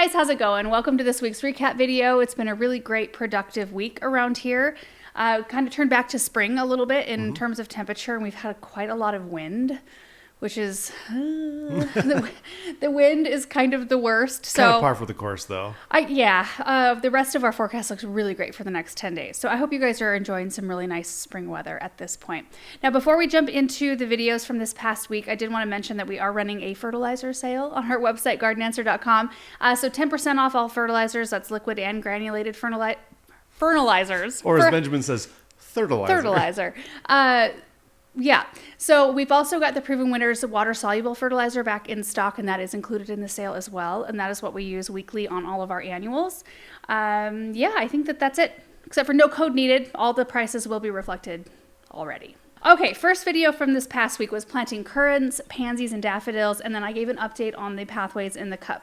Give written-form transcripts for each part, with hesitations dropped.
guys, how's it going? Welcome to this week's recap video. It's been a really great, productive week around here. Kind of turned back to spring a little bit in terms of temperature, and we've had quite a lot of wind, which is the wind is kind of the worst. So kind of par for the course, though. The rest of our forecast looks really great for the next 10 days. So I hope you guys are enjoying some really nice spring weather at this point. Now, before we jump into the videos from this past week, I did want to mention that we are running a fertilizer sale on our website, gardenanswer.com. So 10% off all fertilizers. That's liquid and granulated fertilizers. Or as Benjamin says, fertilizer. Yeah. So we've also got the Proven Winners water-soluble fertilizer back in stock, and that is included in the sale as well. And that is what we use weekly on all of our annuals. I think that's it. Except for no code needed. All the prices will be reflected already. Okay, first video from this past week was planting currants, pansies, and daffodils. And then I gave an update on the pathways in the cut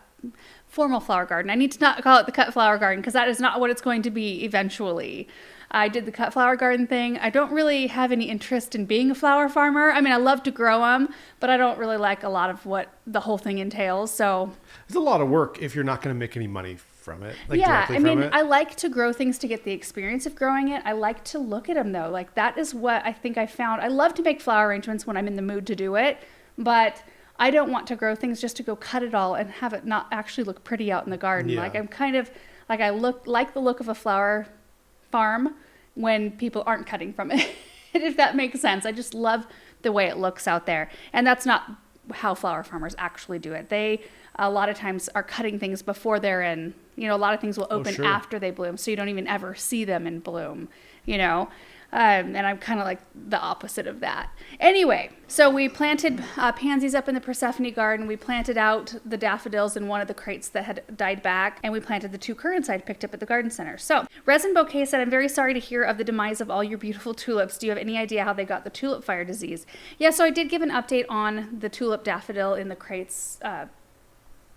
formal flower garden. I need to not call it the cut flower garden because that is not what it's going to be eventually. I did the cut flower garden thing. I don't really have any interest in being a flower farmer. I mean, I love to grow them, but I don't really like a lot of what the whole thing entails. So it's a lot of work if you're not going to make any money from it. I like to grow things to get the experience of growing it. I like to look at them though. Like that is what I think I found. I love to make flower arrangements when I'm in the mood to do it, but I don't want to grow things just to go cut it all and have it not actually look pretty out in the garden. Yeah. Like I'm kind of like I like the look of a flower farm when people aren't cutting from it. If that makes sense. I just love the way it looks out there. And that's not how flower farmers actually do it. They a lot of times are cutting things before they're in, a lot of things will open after they bloom. So you don't even ever see them in bloom, and I'm kind of like the opposite of that. Anyway, so we planted pansies up in the Persephone garden. We planted out the daffodils in one of the crates that had died back, and we planted the 2 currants I'd picked up at the garden center. So Resin Bouquet said, I'm very sorry to hear of the demise of all your beautiful tulips. Do you have any idea how they got the tulip fire disease? Yeah, so I did give an update on the tulip daffodil in the crates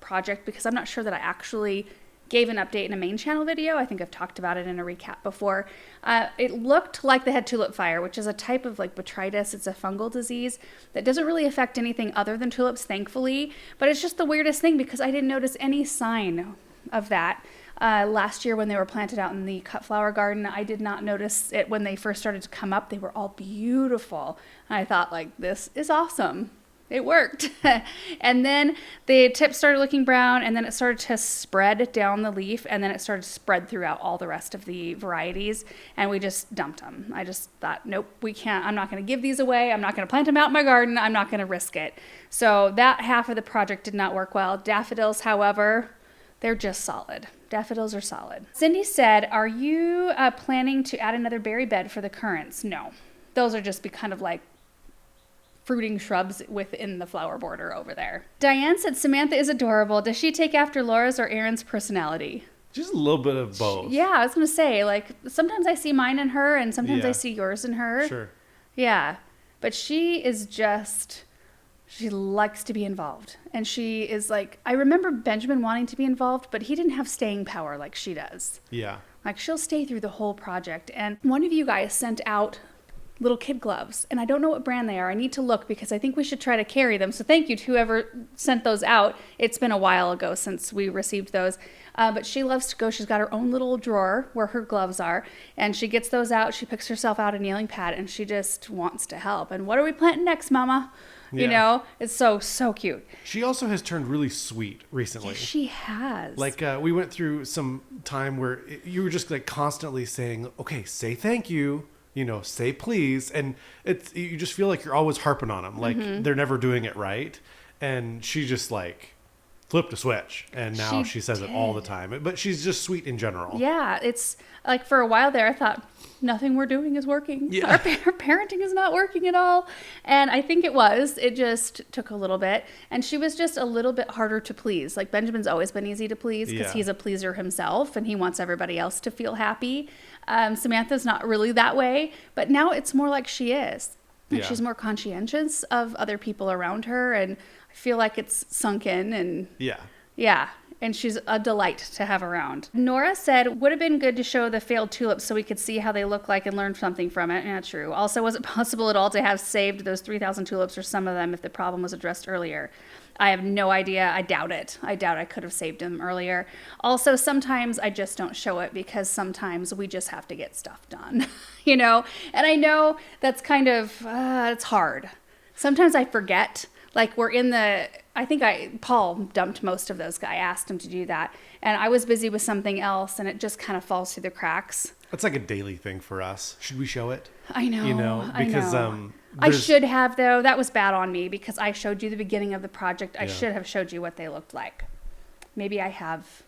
project because I'm not sure that I actually gave an update in a main channel video. I think I've talked about it in a recap before. It looked like they had tulip fire, which is a type of like botrytis. It's a fungal disease that doesn't really affect anything other than tulips, thankfully. But it's just the weirdest thing because I didn't notice any sign of that. Last year when they were planted out in the cut flower garden, I did not notice it when they first started to come up. They were all beautiful. And I thought like, this is awesome. It worked. And then the tips started looking brown, and then it started to spread down the leaf, and then it started to spread throughout all the rest of the varieties, and we just dumped them. I just thought, nope, we can't. I'm not going to give these away. I'm not going to plant them out in my garden. I'm not going to risk it. So that half of the project did not work well. Daffodils, however, they're just solid. Daffodils are solid. Cindy said, are you planning to add another berry bed for the currants? No. Those are just kind of like fruiting shrubs within the flower border over there. Diane said Samantha is adorable. Does she take after Laura's or Erin's personality? Just a little bit of both. Yeah, I was going to say, like, sometimes I see mine in her and sometimes I see yours in her. Sure. Yeah, but she is just, she likes to be involved. And she is like, I remember Benjamin wanting to be involved, but he didn't have staying power like she does. Yeah. Like, she'll stay through the whole project. And one of you guys sent out little kid gloves, and I don't know what brand they are. I need to look because I think we should try to carry them. So thank you to whoever sent those out. It's been a while ago since we received those, but she loves to go. She's got her own little drawer where her gloves are, and she gets those out. She picks herself out a kneeling pad, and she just wants to help. And what are we planting next, Mama? Yeah. It's so cute. She also has turned really sweet recently. Yes, she has. Like we went through some time where you were just like constantly saying, okay, say thank you. Say please. And you just feel like you're always harping on them. Like they're never doing it right. And she just like flipped a switch. And now she says it all the time. But she's just sweet in general. Yeah. It's like for a while there, I thought nothing we're doing is working. Yeah. Our parenting is not working at all. And I think it was. It just took a little bit. And she was just a little bit harder to please. Like Benjamin's always been easy to please because he's a pleaser himself and he wants everybody else to feel happy. Samantha's not really that way, but now it's more like she is. Like she's more conscientious of other people around her, and I feel like it's sunk in. And yeah, and she's a delight to have around. Nora said, would have been good to show the failed tulips so we could see how they look like and learn something from it. Yeah, true. Also, was it possible at all to have saved those 3,000 tulips or some of them if the problem was addressed earlier? I have no idea. I doubt it. I doubt I could have saved them earlier. Also, sometimes I just don't show it because sometimes we just have to get stuff done, you know? And I know that's kind of, it's hard. Sometimes I forget. Like Paul dumped most of those. I asked him to do that. And I was busy with something else and it just kind of falls through the cracks. That's like a daily thing for us. Should we show it? I know. You know, because I should have, though. That was bad on me because I showed you the beginning of the project. I should have showed you what they looked like. Maybe I have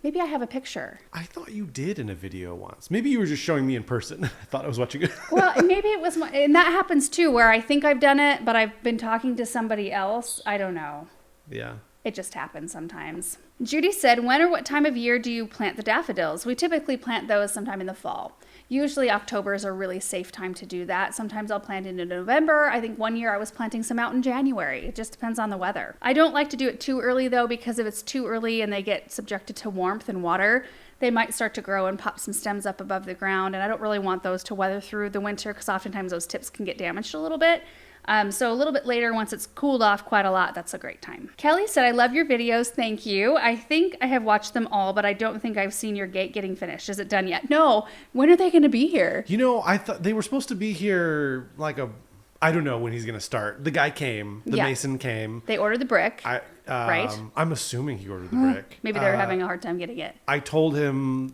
a picture. I thought you did in a video once. Maybe you were just showing me in person. I thought I was watching it. Well, maybe it was, and that happens too, where I think I've done it, but I've been talking to somebody else. I don't know. Yeah. It just happens sometimes. Judy said, when or what time of year do you plant the daffodils? We typically plant those sometime in the fall. Usually October is a really safe time to do that. Sometimes I'll plant into November. I think one year I was planting some out in January. It just depends on the weather. I don't like to do it too early though, because if it's too early and they get subjected to warmth and water, they might start to grow and pop some stems up above the ground. And I don't really want those to weather through the winter because oftentimes those tips can get damaged a little bit. So a little bit later, once it's cooled off quite a lot, that's a great time. Kelly said, I love your videos. Thank you. I think I have watched them all, but I don't think I've seen your gate getting finished. Is it done yet? No. When are they going to be here? You know, I thought they were supposed to be here I don't know when he's going to start. The guy came. The mason came. They ordered the brick. Right? I'm assuming he ordered the brick. Maybe they're having a hard time getting it. I told him,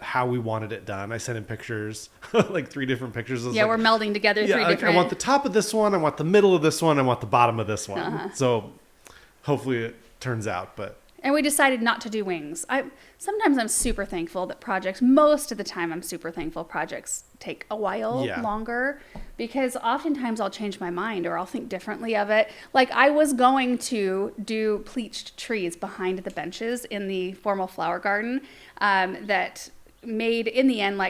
how we wanted it done. I sent him pictures, 3 different pictures. We're melding together 3 different. I want the top of this one, I want the middle of this one, I want the bottom of this one. So hopefully it turns out, And we decided not to do wings. Sometimes I'm super thankful that most of the time I'm super thankful projects take a while longer, because oftentimes I'll change my mind or I'll think differently of it. Like I was going to do pleached trees behind the benches in the formal flower garden that made, in the end,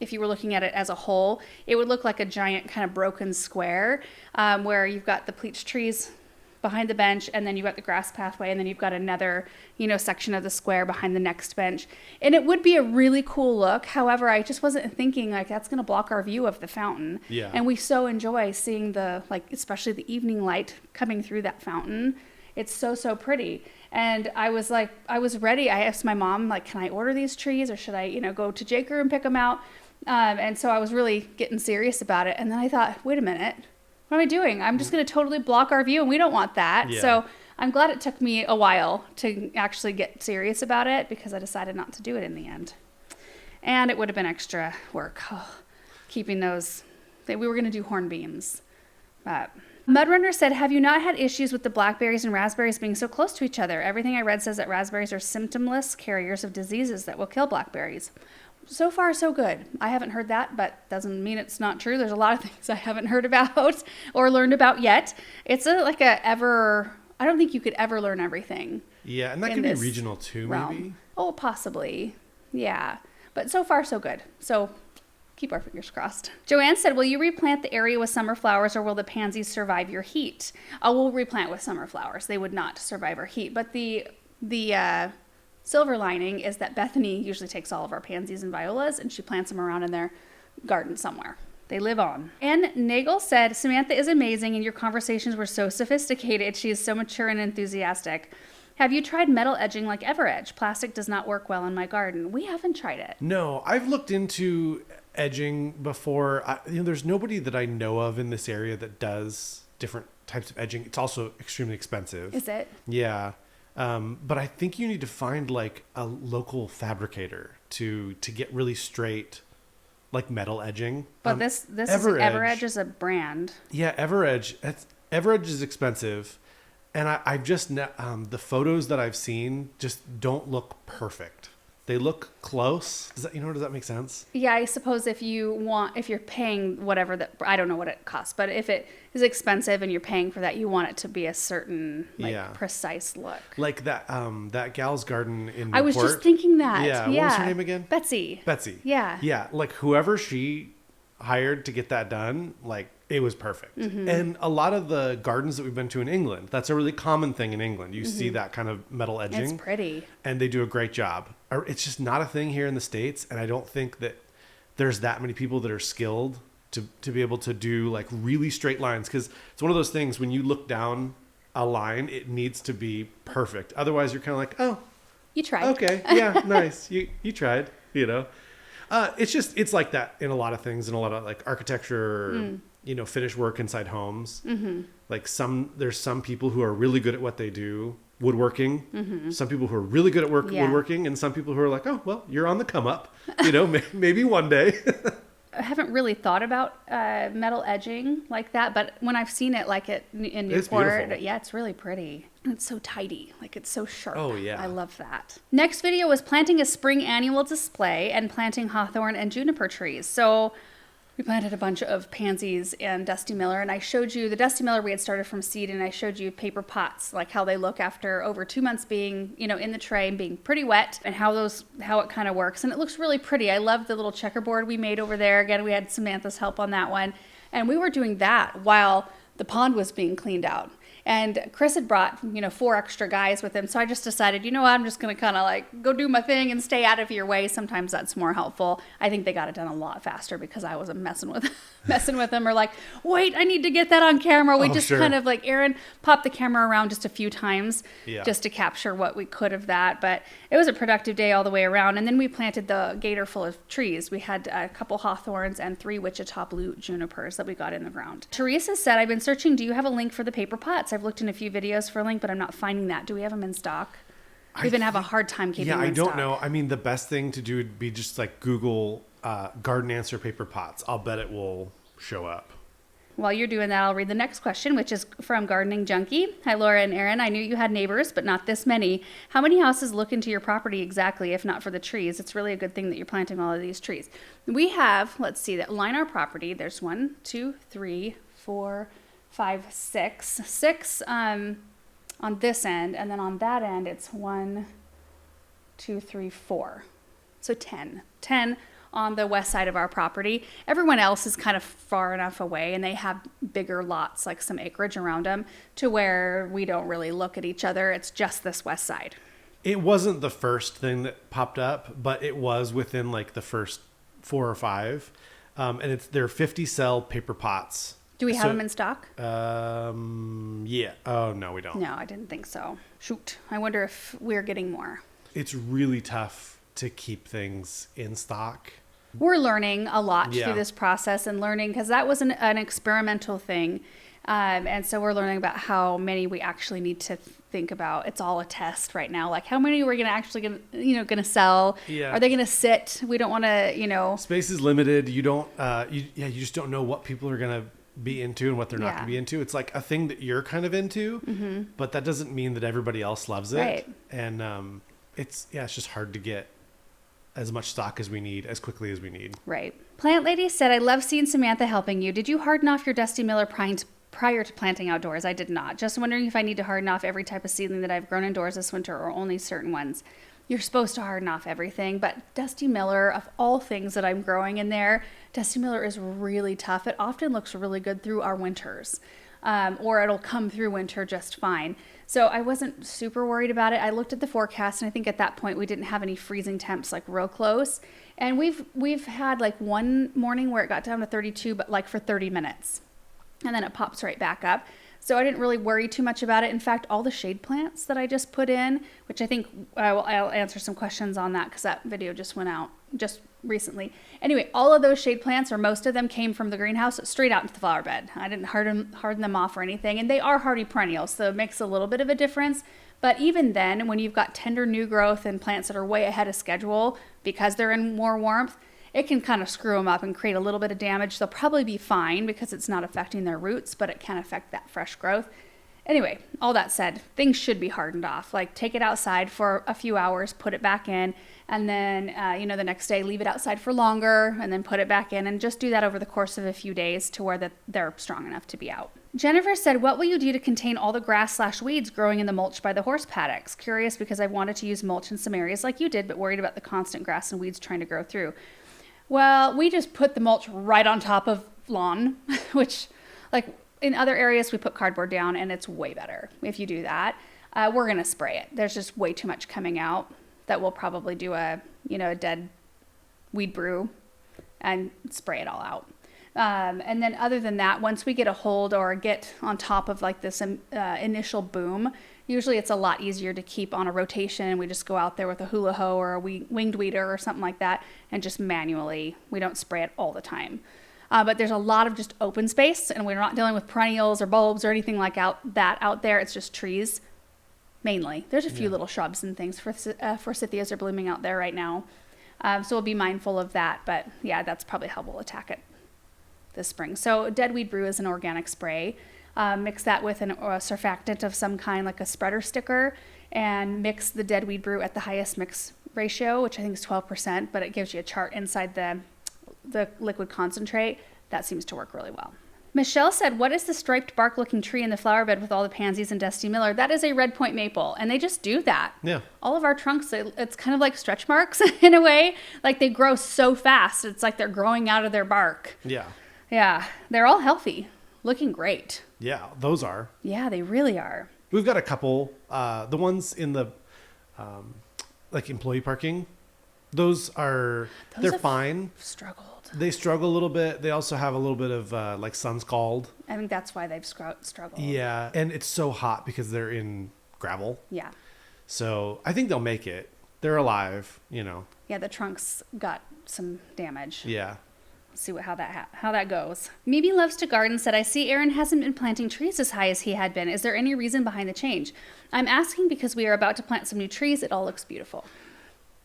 if you were looking at it as a whole, it would look like a giant kind of broken square where you've got the pleached trees behind the bench, and then you've got the grass pathway, and then you've got another, section of the square behind the next bench. And it would be a really cool look. However, I just wasn't thinking that's going to block our view of the fountain. Yeah. And we so enjoy seeing especially the evening light coming through that fountain. It's so, so pretty. And I was ready. I asked my mom, can I order these trees or should I, go to Jaker and pick them out? And so I was really getting serious about it. And then I thought, wait a minute, what am I doing? I'm just going to totally block our view and we don't want that. Yeah. So I'm glad it took me a while to actually get serious about it because I decided not to do it in the end. And it would have been extra work keeping those. We were going to do hornbeams. Mudrunner said, have you not had issues with the blackberries and raspberries being so close to each other? Everything I read says that raspberries are symptomless carriers of diseases that will kill blackberries. So far, so good. I haven't heard that, but doesn't mean it's not true. There's a lot of things I haven't heard about or learned about yet. It's I don't think you could ever learn everything. Yeah, and that could be regional too, realm. Maybe? Oh, possibly. Yeah. But so far, so good. So keep our fingers crossed. Joanne said, will you replant the area with summer flowers or will the pansies survive your heat? We'll replant with summer flowers. They would not survive our heat. But the silver lining is that Bethany usually takes all of our pansies and violas and she plants them around in their garden somewhere. They live on. Ann Nagel said, Samantha is amazing and your conversations were so sophisticated. She is so mature and enthusiastic. Have you tried metal edging like Everedge? Plastic does not work well in my garden. We haven't tried it. No, I've looked into edging before. There's nobody that I know of in this area that does different types of edging. It's also extremely expensive. Is it? Yeah. But I think you need to find a local fabricator to get really straight metal edging. But this Everedge is a brand. Yeah, Everedge. Everedge is expensive. And I've just the photos that I've seen just don't look perfect. They look close. Does that make sense? Yeah, I suppose if you're paying whatever I don't know what it costs, but if it is expensive and you're paying for that, you want it to be a certain precise look. Like that gal's garden in Newport. I was just thinking that. Yeah. What was her name again? Betsy. Betsy. Yeah. Yeah. Whoever she hired to get that done, It was perfect. Mm-hmm. And a lot of the gardens that we've been to in England, that's a really common thing in England. You see that kind of metal edging. It's pretty. And they do a great job. It's just not a thing here in the States. And I don't think that there's that many people that are skilled to be able to do like really straight lines. Because it's one of those things, when you look down a line, it needs to be perfect. Otherwise, you're kind of like, oh, You tried. okay, yeah, nice. You tried, you know. It's like that in a lot of things, in a lot of like architecture, you know, finish work inside homes. Mm-hmm. Like there's some people who are really good at what they do, woodworking. Mm-hmm. Some people who are really good at woodworking, and some people who are like, oh, well, you're on the come up, you know, maybe one day. I haven't really thought about metal edging like that, but when I've seen it like in It's Newport, beautiful. yeah, it's really pretty. And it's so tidy, like it's so sharp. Oh, yeah. I love that. Next video was planting a spring annual display and planting hawthorn and juniper trees. So we planted a bunch of pansies and Dusty Miller, and I showed you the Dusty Miller we had started from seed, and I showed you paper pots, like how they look after over 2 months being, you know, in the tray and being pretty wet, and how it kind of works. And it looks really pretty. I love the little checkerboard we made over there. Again, we had Samantha's help on that one, and we were doing that while the pond was being cleaned out. And Chris had brought, you know, 4 extra guys with him. So I just decided, you know what, I'm just going to kind of like go do my thing and stay out of your way. Sometimes that's more helpful. I think they got it done a lot faster because I wasn't messing with them, or like, wait, I need to get that on camera. We just kind of like, Aaron popped the camera around just a few times just to capture what we could of that. But it was a productive day all the way around. And then we planted the gator full of trees. We had a couple hawthorns and 3 Wichita blue junipers that we got in the ground. Teresa said, I've been searching. Do you have a link for the paper pots? I've looked in a few videos for a link, but I'm not finding that. Do we have them in stock? We've been having a hard time keeping them in stock. Yeah, I don't know. I mean, the best thing to do would be just like Google garden answer paper pots. I'll bet it will show up. While you're doing that, I'll read the next question, which is from Gardening Junkie. Hi, Laura and Aaron. I knew you had neighbors, but not this many. How many houses look into your property exactly, if not for the trees? It's really a good thing that you're planting all of these trees. We have, let's see, that line our property. There's 1, 2, 3, 4, 5, 6. 6 on this end, and then on that end, it's 1, 2, 3, 4. So 10. 10 on the west side of our property. Everyone else is kind of far enough away, and they have bigger lots, like some acreage around them, to where we don't really look at each other. It's just this west side. It wasn't the first thing that popped up, but it was within like the first 4 or 5. And they're 50 cell paper pots. Do we have them in stock? Yeah. Oh, no, we don't. No, I didn't think so. Shoot. I wonder if we're getting more. It's really tough to keep things in stock. We're learning a lot through this process, and learning, because that was an experimental thing. And so we're learning about how many we actually need to think about. It's all a test right now. Like, how many we're going to actually going to sell? Yeah. Are they going to sit? We don't want to, Space is limited. You don't, you just don't know what people are going to be into and what they're not going to be into. It's like a thing that you're kind of into, but that doesn't mean that everybody else loves it. Right. And it's just hard to get as much stock as we need as quickly as we need. Right. Plant Lady said, I love seeing Samantha helping you. Did you harden off your Dusty Miller prior to planting outdoors? I did not. Just wondering if I need to harden off every type of seedling that I've grown indoors this winter, or only certain ones. You're supposed to harden off everything, but Dusty Miller, of all things that I'm growing in there, Dusty Miller is really tough. It often looks really good through our winters, or it'll come through winter just fine. So I wasn't super worried about it. I looked at the forecast, and I think at that point we didn't have any freezing temps like real close. And we've had like one morning where it got down to 32, but like for 30 minutes. And then it pops right back up. So I didn't really worry too much about it. In fact, all the shade plants that I just put in, which I think I'll answer some questions on that because that video just went out just recently. Anyway, all of those shade plants, or most of them, came from the greenhouse straight out into the flower bed. I didn't harden them off or anything. And they are hardy perennials, so it makes a little bit of a difference. But even then, when you've got tender new growth and plants that are way ahead of schedule because they're in more warmth, it can kind of screw them up and create a little bit of damage. They'll probably be fine because it's not affecting their roots, but it can affect that fresh growth. Anyway, all that said, things should be hardened off. Like, take it outside for a few hours, put it back in, and then, the next day leave it outside for longer and then put it back in, and just do that over the course of a few days to where they're strong enough to be out. Jennifer said, what will you do to contain all the grass/weeds growing in the mulch by the horse paddocks? Curious because I wanted to use mulch in some areas like you did, but worried about the constant grass and weeds trying to grow through. Well, we just put the mulch right on top of lawn, which like in other areas, we put cardboard down and it's way better if you do that. We're going to spray it. There's just way too much coming out that we'll probably do a dead weed brew and spray it all out. And then other than that, once we get a hold or get on top of like this initial boom, usually it's a lot easier to keep on a rotation. We just go out there with a hula hoe or a winged weeder or something like that and just manually, we don't spray it all the time. But there's a lot of just open space, and we're not dealing with perennials or bulbs or anything like that out there. It's just trees, mainly. There's a few little shrubs and things. Forsythias are blooming out there right now. So we'll be mindful of that. But yeah, that's probably how we'll attack it this spring. So Dead Weed Brew is an organic spray. Mix that with a surfactant of some kind, like a spreader sticker, and mix the Dead Weed Brew at the highest mix ratio, which I think is 12%, but it gives you a chart inside the liquid concentrate. That seems to work really well. Michelle said, what is the striped bark looking tree in the flower bed with all the pansies and Dusty Miller? That is a red point maple, and they just do that. Yeah. All of our trunks, it's kind of like stretch marks in a way. Like they grow so fast. It's like they're growing out of their bark. Yeah. Yeah. They're all healthy, looking great. Yeah, those are. Yeah, they really are. We've got a couple. The ones in the like employee parking, they're fine. Struggled. They struggle a little bit. They also have a little bit of like sun scald. I think that's why they've struggled. Yeah, and it's so hot because they're in gravel. Yeah. So I think they'll make it. They're alive, Yeah, the trunks got some damage. Yeah. See how that goes. Maybe Loves to Garden said, I see Aaron hasn't been planting trees as high as he had been. Is there any reason behind the change? I'm asking because we are about to plant some new trees. It all looks beautiful.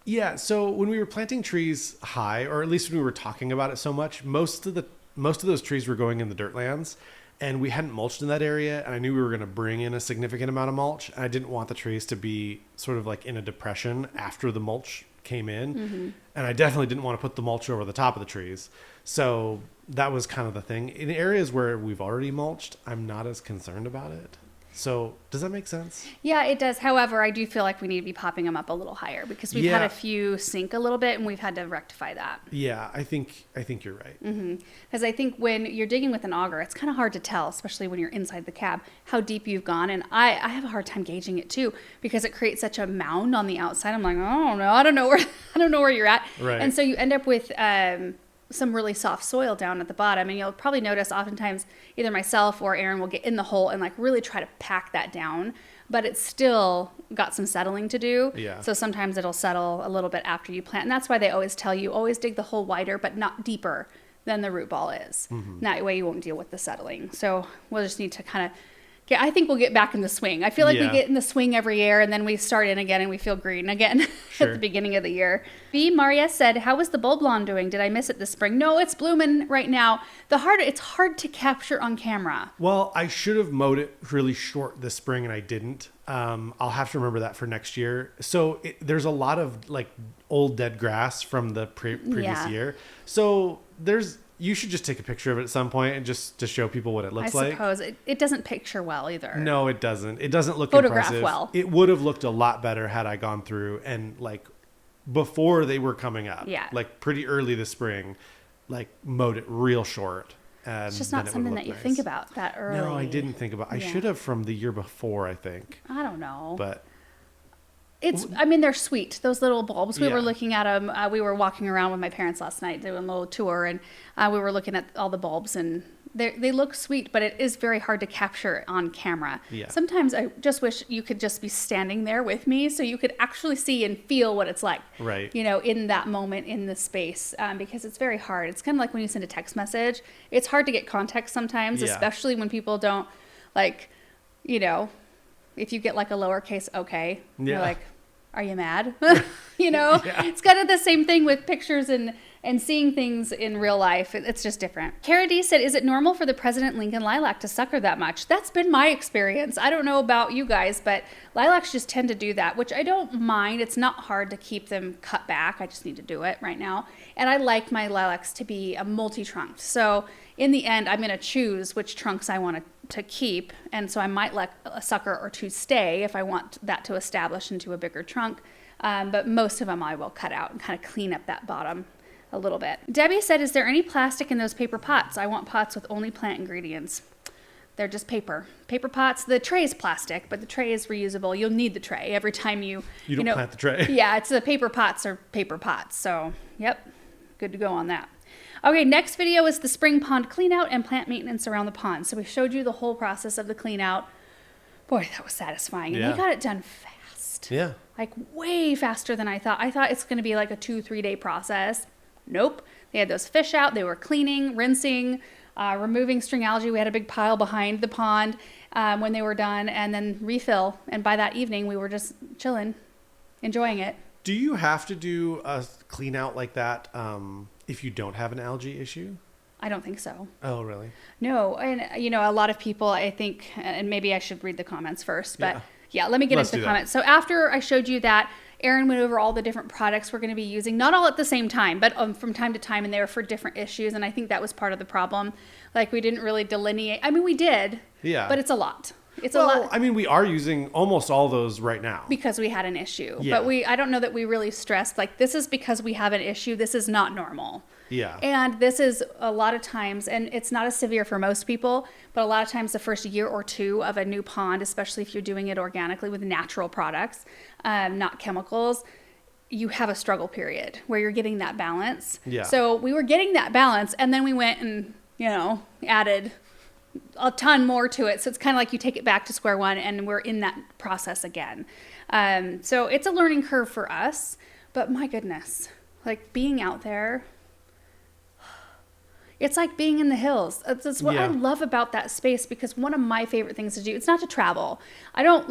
Yeah, so when we were planting trees high, or at least when we were talking about it so much, most of those trees were going in the dirt lands, and we hadn't mulched in that area, and I knew we were going to bring in a significant amount of mulch, and I didn't want the trees to be sort of like in a depression after the mulch came in, and I definitely didn't want to put the mulch over the top of the trees. So that was kind of the thing. In areas where we've already mulched, I'm not as concerned about it. So does that make sense? Yeah, it does. However, I do feel like we need to be popping them up a little higher because we've had a few sink a little bit and we've had to rectify that. Yeah, I think you're right. Because I think when you're digging with an auger, it's kind of hard to tell, especially when you're inside the cab, how deep you've gone. And I have a hard time gauging it too because it creates such a mound on the outside. I'm like, oh no, I don't know where you're at. Right. And so you end up with some really soft soil down at the bottom, and you'll probably notice oftentimes either myself or Aaron will get in the hole and like really try to pack that down, but it's still got some settling to do. Yeah. So sometimes it'll settle a little bit after you plant, and that's why they always tell you always dig the hole wider but not deeper than the root ball is. That way you won't deal with the settling. So we'll just need to kind of I think we'll get back in the swing. I feel like we get in the swing every year and then we start in again and we feel green again at the beginning of the year. V. Maria said, how is the bulb lawn doing? Did I miss it this spring? No, it's blooming right now. It's hard to capture on camera. Well, I should have mowed it really short this spring and I didn't. I'll have to remember that for next year. So there's a lot of like old dead grass from the previous year. So you should just take a picture of it at some point and just to show people what it looks like. I suppose. It doesn't picture well either. No, it doesn't. It doesn't look Photograph impressive. well. It would have looked a lot better had I gone through and like before they were coming up. Yeah. Like pretty early this spring, like mowed it real short. And it's just not something that you think about that early. No, I didn't think about. I should have from the year before, I think. I don't know. But they're sweet. Those little bulbs. We were looking at them. We were walking around with my parents last night doing a little tour, and we were looking at all the bulbs, and they look sweet, but it is very hard to capture on camera. Yeah. Sometimes I just wish you could just be standing there with me so you could actually see and feel what it's like. Right. In that moment in the space, because it's very hard. It's kind of like when you send a text message. It's hard to get context sometimes, especially when people don't if you get like a lowercase okay, you're like, are you mad? It's kind of the same thing with pictures and seeing things in real life. It's just different. Cara D said, is it normal for the President Lincoln lilac to sucker that much? That's been my experience. I don't know about you guys, but lilacs just tend to do that, which I don't mind. It's not hard to keep them cut back. I just need to do it right now. And I like my lilacs to be a multi-trunked. So in the end, I'm going to choose which trunks I want to keep. And so I might let a sucker or two stay if I want that to establish into a bigger trunk. But most of them I will cut out and kind of clean up that bottom a little bit. Debbie said, is there any plastic in those paper pots? I want pots with only plant ingredients. They're just paper pots. The tray is plastic, but the tray is reusable. You'll need the tray every time you don't plant the tray. Yeah, it's the paper pots are paper pots. So, yep, good to go on that. Okay, next video is the spring pond clean out and plant maintenance around the pond. So we showed you the whole process of the clean out. Boy, that was satisfying. And they got it done fast. Yeah. Like way faster than I thought. I thought it's going to be like a 2-3 day process. Nope. They had those fish out. They were cleaning, rinsing, removing string algae. We had a big pile behind the pond when they were done, and then refill. And by that evening, we were just chilling, enjoying it. Do you have to do a clean out like that if you don't have an algae issue? I don't think so. Oh, really? No. And, a lot of people, I think, and maybe I should read the comments first, but yeah let me get into the comments. So after I showed you that, Erin went over all the different products we're going to be using, not all at the same time, but from time to time, and they were for different issues. And I think that was part of the problem. Like, we didn't really delineate. I mean, we did, but it's a lot. It's a lot. I mean, we are using almost all those right now. Because we had an issue. Yeah. But I don't know that we really stressed, like, this is because we have an issue. This is not normal. Yeah. And this is a lot of times, and it's not as severe for most people, but a lot of times the first year or two of a new pond, especially if you're doing it organically with natural products, not chemicals, you have a struggle period where you're getting that balance. Yeah. So we were getting that balance, and then we went and, added a ton more to it. So it's kind of like you take it back to square one, and we're in that process again. So it's a learning curve for us, but my goodness, like being out there, it's like being in the hills. That's what I love about that space, because one of my favorite things to do, it's not to travel. I don't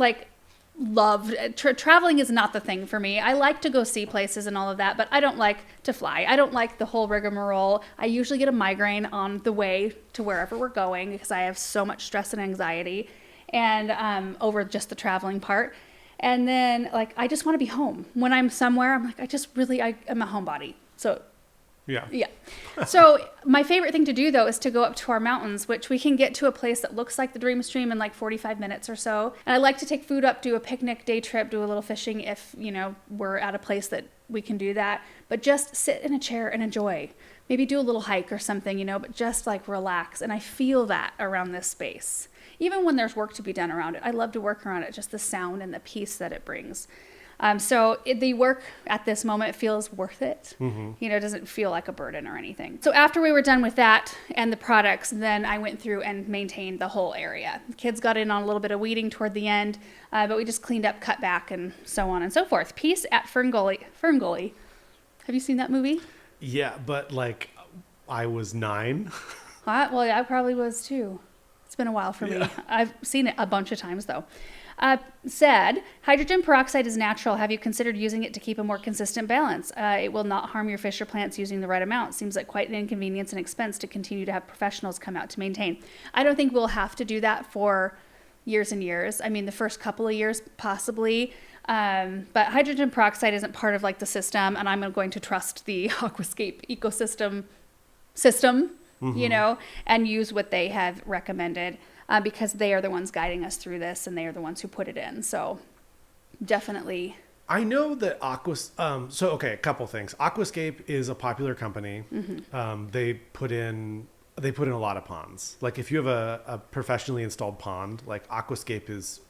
love traveling is not the thing for me. I like to go see places and all of that, but I don't like to fly. I don't like the whole rigmarole. I usually get a migraine on the way to wherever we're going because I have so much stress and anxiety, and over just the traveling part. And then I just want to be home. When I'm somewhere, I'm like, I'm a homebody. So yeah. So my favorite thing to do, though, is to go up to our mountains, which we can get to a place that looks like the Dream Stream in like 45 minutes or so. And I like to take food up, do a picnic, day trip, do a little fishing if, we're at a place that we can do that. But just sit in a chair and enjoy. Maybe do a little hike or something, but just relax. And I feel that around this space. Even when there's work to be done around it, I love to work around it, just the sound and the peace that it brings. So the work at this moment feels worth it. Mm-hmm. It doesn't feel like a burden or anything. So after we were done with that and the products, then I went through and maintained the whole area. The kids got in on a little bit of weeding toward the end, but we just cleaned up, cut back, and so on and so forth. Peace at Fern Gully. Have you seen that movie? Yeah, but I was 9. Well, yeah, I probably was too. It's been a while for me. I've seen it a bunch of times though. Said, hydrogen peroxide is natural. Have you considered using it to keep a more consistent balance? It will not harm your fish or plants using the right amount. Seems like quite an inconvenience and expense to continue to have professionals come out to maintain. I don't think we'll have to do that for years and years. I mean, the first couple of years, possibly. But hydrogen peroxide isn't part of the system, and I'm going to trust the Aquascape ecosystem system, and use what they have recommended. Because they are the ones guiding us through this, and they are the ones who put it in. So definitely. I know that a couple things. Aquascape is a popular company. Mm-hmm. They put in a lot of ponds. If you have a professionally installed pond, Aquascape is,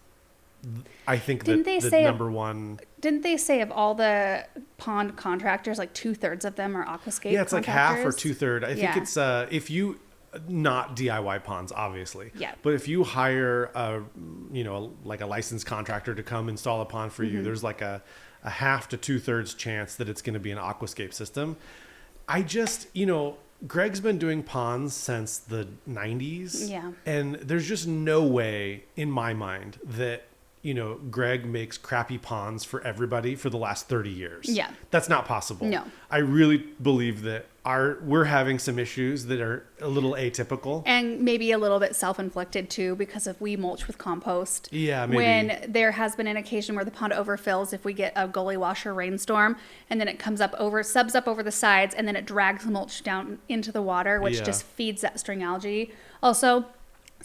I think, the number one. Didn't they say of all the pond contractors, 2/3 of them are Aquascape? Yeah, it's half or 2/3. I think it's if you. Not DIY ponds, obviously. Yeah. But if you hire a licensed contractor to come install a pond for you, there's a half to 2/3 chance that it's going to be an Aquascape system. I just, Greg's been doing ponds since the 90s. Yeah. And there's just no way in my mind that, Greg makes crappy ponds for everybody for the last 30 years. Yeah. That's not possible. No. I really believe that we're having some issues that are a little atypical. And maybe a little bit self-inflicted too, because if we mulch with compost. Yeah, maybe. When there has been an occasion where the pond overfills, if we get a gully washer rainstorm, and then it subs up over the sides, and then it drags the mulch down into the water, which just feeds that string algae. Also,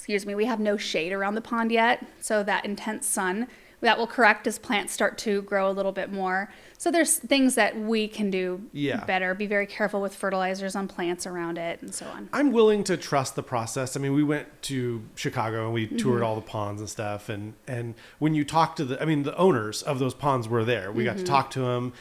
we have no shade around the pond yet, so that intense sun that will correct as plants start to grow a little bit more. So there's things that we can do better. Be very careful with fertilizers on plants around it and so on. I'm willing to trust the process. I mean, we went to Chicago and we toured all the ponds and stuff. And when you talk to the owners of those ponds were there. We got to talk to them.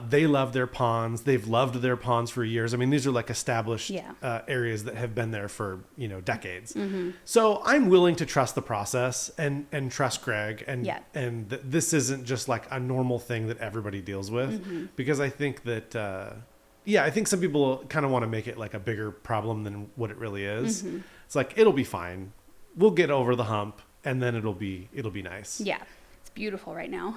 They love their ponds. They've loved their ponds for years. I mean, these are like established areas that have been there for, decades. So I'm willing to trust the process and trust Greg. And this isn't just like a normal thing that everybody deals with, because I think that, I think some people kind of want to make it like a bigger problem than what it really is. It's like, it'll be fine. We'll get over the hump and then it'll be nice. Yeah. It's beautiful right now.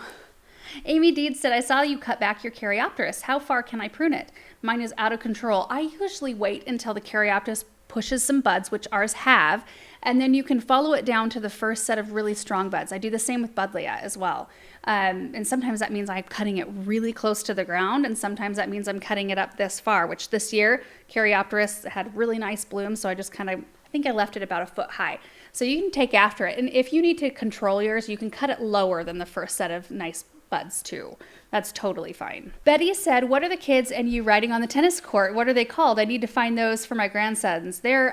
Amy Deed said, I saw you cut back your Caryopteris. How far can I prune it? Mine is out of control. I usually wait until the Caryopteris pushes some buds, which ours have, and then you can follow it down to the first set of really strong buds. I do the same with Buddleia as well. And sometimes that means I'm cutting it really close to the ground, and sometimes that means I'm cutting it up this far, which this year, Caryopteris had really nice blooms, so I just I think I left it about a foot high. So you can take after it. And if you need to control yours, you can cut it lower than the first set of nice buds too. That's totally fine. Betty said, what are the kids and you riding on the tennis court? What are they called? I need to find those for my grandsons. They're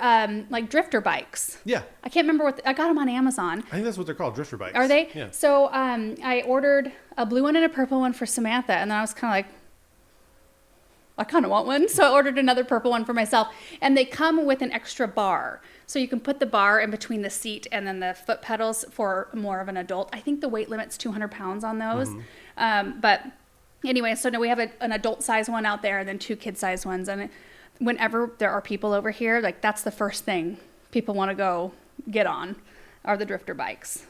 like drifter bikes. Yeah. I can't remember I got them on Amazon. I think that's what they're called, drifter bikes. Are they? Yeah. So I ordered a blue one and a purple one for Samantha, and then I was kind of like, I kind of want one. So I ordered another purple one for myself. And they come with an extra bar. So you can put the bar in between the seat and then the foot pedals for more of an adult. I think the weight limit's 200 pounds on those. But anyway, so now we have an adult size one out there and then 2 kid size ones. And whenever there are people over here, like that's the first thing people want to go get on are the drifter bikes.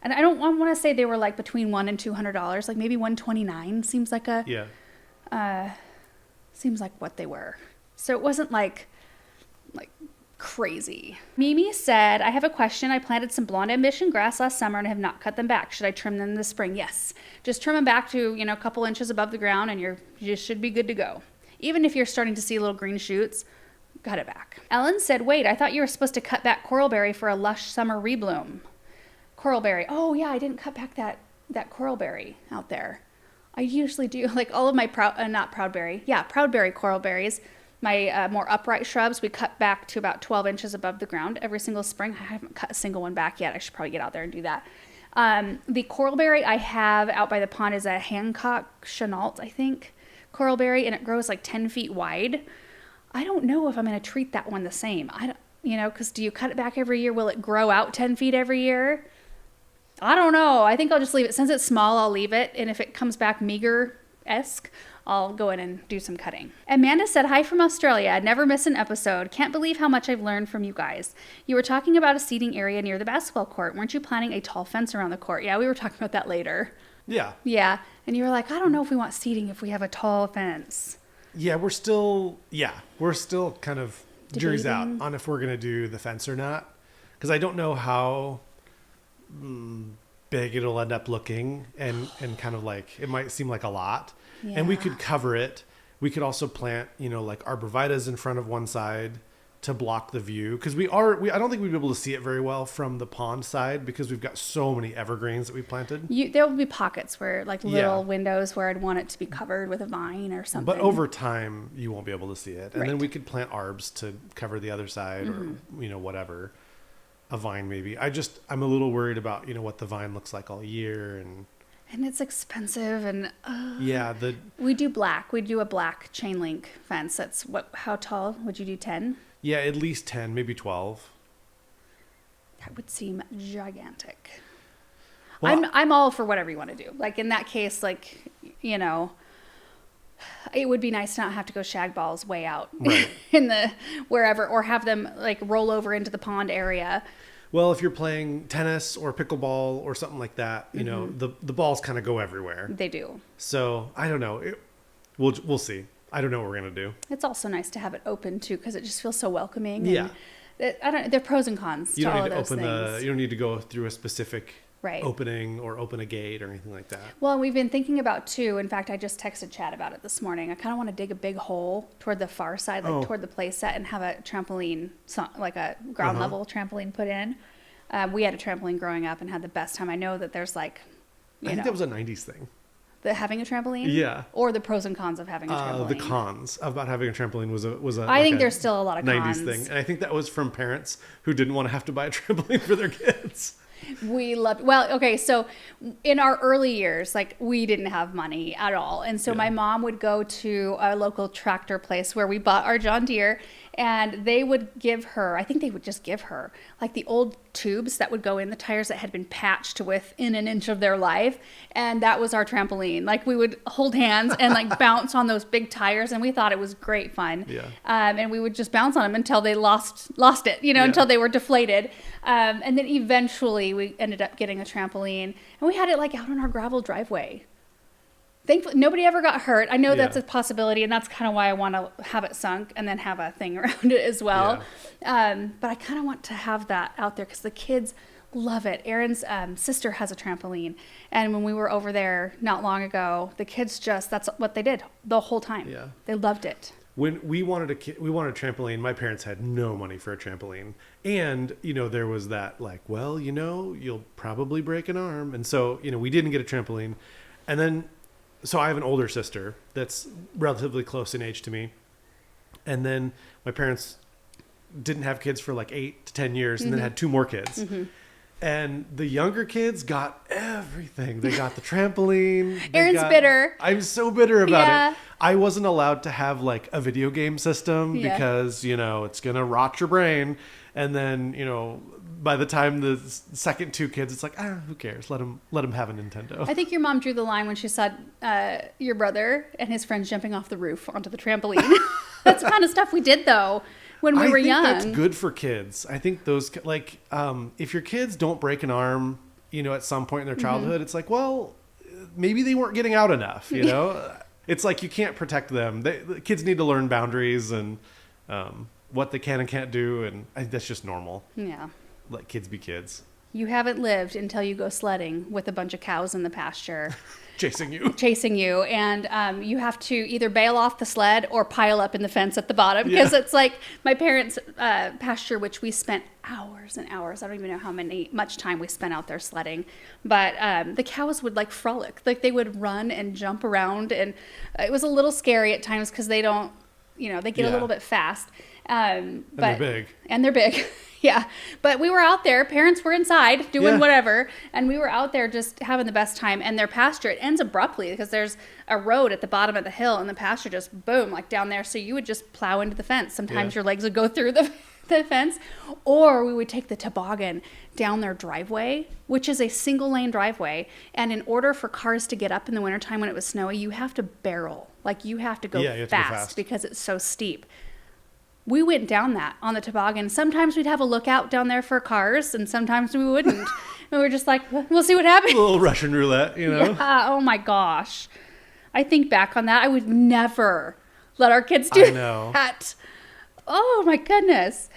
And I want to say they were like between $100 and $200, like maybe $129 seems like seems like what they were. So it wasn't like crazy. Mimi said, I have a question. I planted some blonde ambition grass last summer and have not cut them back. Should I trim them this spring? Yes. Just trim them back to, a couple inches above the ground and you just should be good to go. Even if you're starting to see little green shoots, cut it back. Ellen said, wait, I thought you were supposed to cut back coralberry for a lush summer rebloom. Coralberry. Oh yeah, I didn't cut back that coralberry out there. I usually do, like all of my proudberry coralberries, my more upright shrubs, we cut back to about 12 inches above the ground every single spring. I haven't cut a single one back yet. I should probably get out there and do that. The coralberry I have out by the pond is a Hancock Chenault, I think, coralberry, and it grows like 10 feet wide. I don't know if I'm going to treat that one the same. Because do you cut it back every year? Will it grow out 10 feet every year? I don't know. I think I'll just leave it. Since it's small, I'll leave it. And if it comes back meager-esque, I'll go in and do some cutting. Amanda said, hi from Australia. I'd never miss an episode. Can't believe how much I've learned from you guys. You were talking about a seating area near the basketball court. Weren't you planning a tall fence around the court? Yeah, we were talking about that later. Yeah. Yeah. And you were like, I don't know if we want seating if we have a tall fence. Yeah, we're still kind of jury's out Debating. on if we're going to do the fence or not. Because I don't know how big it'll end up looking and kind of like it might seem like a lot. And we could cover it. We could also plant like arborvitaes in front of one side to block the view, because I don't think we'd be able to see it very well from the pond side because we've got so many evergreens that we planted. There will be pockets where like little windows where I'd want it to be covered with a vine or something. But over time you won't be able to see it. And Right. then we could plant arbs to cover the other side or whatever. A vine maybe. I'm a little worried about what the vine looks like all year And it's expensive, and we do black. We do a black chain link fence. That's how tall would you do? 10? Yeah, at least 10, maybe 12. That would seem gigantic. Well, I'm all for whatever you want to do. Like in that case, it would be nice to not have to go shag balls way out Right. in the wherever, or have them like roll over into the pond area. Well, if you're playing tennis or pickleball or something like that, the balls kind of go everywhere. They do. So I don't know. We'll see. I don't know what we're gonna do. It's also nice to have it open too, because it just feels so welcoming. Yeah. And there are pros and cons You to don't all need to of those open things. you don't need to go through a specific Right. opening or open a gate or anything like that. Well, and we've been thinking about too. In fact, I just texted Chad about it this morning. I kind of want to dig a big hole toward the far side, toward the play set, and have a trampoline, like a ground level trampoline put in. We had a trampoline growing up and had the best time. I know that there's like I think that was a 90s thing. Having a trampoline? Yeah. Or the pros and cons of having a trampoline? The cons about having a trampoline was a I think there's still a lot of 90s cons. thing. And I think that was from parents who didn't want to have to buy a trampoline for their kids. So in our early years, like we didn't have money at all. And so my mom would go to a local tractor place where we bought our John Deere, and they would give her, I think they would just give her like the old tubes that would go in the tires that had been patched to within an inch of their life. And that was our trampoline. Like we would hold hands and like bounce on those big tires. And we thought it was great fun. Yeah. And we would just bounce on them until they lost it, until they were deflated. And then eventually we ended up getting a trampoline, and we had it like out on our gravel driveway. Thankfully, nobody ever got hurt. I know that's a possibility, and that's kind of why I want to have it sunk and then have a thing around it as well. Yeah. But I kind of want to have that out there because the kids love it. Aaron's sister has a trampoline, and when we were over there not long ago, the kids that's what they did the whole time. Yeah. They loved it. When we wanted a trampoline, my parents had no money for a trampoline. And, there was that like, well, you'll probably break an arm. And so, we didn't get a trampoline. And then, so I have an older sister that's relatively close in age to me. And then my parents didn't have kids for like 8 to 10 years and then had 2 more kids. Mm-hmm. And the younger kids got everything. They got the trampoline. Aaron's bitter. I'm so bitter about it. I wasn't allowed to have like a video game system because, it's going to rot your brain. And then, by the time the second 2 kids, it's like, who cares? Let them have a Nintendo. I think your mom drew the line when she saw your brother and his friends jumping off the roof onto the trampoline. That's the kind of stuff we did, though, when we were young. I think that's good for kids. I think those, like, if your kids don't break an arm, at some point in their childhood, it's like, well, maybe they weren't getting out enough, It's like you can't protect them. The kids need to learn boundaries and what they can and can't do, and I think that's just normal. Yeah. Let kids be kids. You haven't lived until you go sledding with a bunch of cows in the pasture. Chasing you. And you have to either bail off the sled or pile up in the fence at the bottom. Because it's like my parents' pasture, which we spent hours and hours. I don't even know much time we spent out there sledding. But the cows would like frolic. Like they would run and jump around. And it was a little scary at times because they don't, they get a little bit fast. And they're big. And they're big. Yeah. But we were out there. Parents were inside doing whatever. And we were out there just having the best time. And their pasture, it ends abruptly because there's a road at the bottom of the hill and the pasture just boom, like down there. So you would just plow into the fence. Sometimes your legs would go through the fence. Or we would take the toboggan down their driveway, which is a single lane driveway. And in order for cars to get up in the wintertime when it was snowy, you have to barrel. Like you have to go fast because it's so steep. We went down that on the toboggan. Sometimes we'd have a lookout down there for cars, and sometimes we wouldn't. And we were just like, we'll see what happens. A little Russian roulette, Yeah, oh my gosh. I think back on that. I would never let our kids do that. Oh my goodness.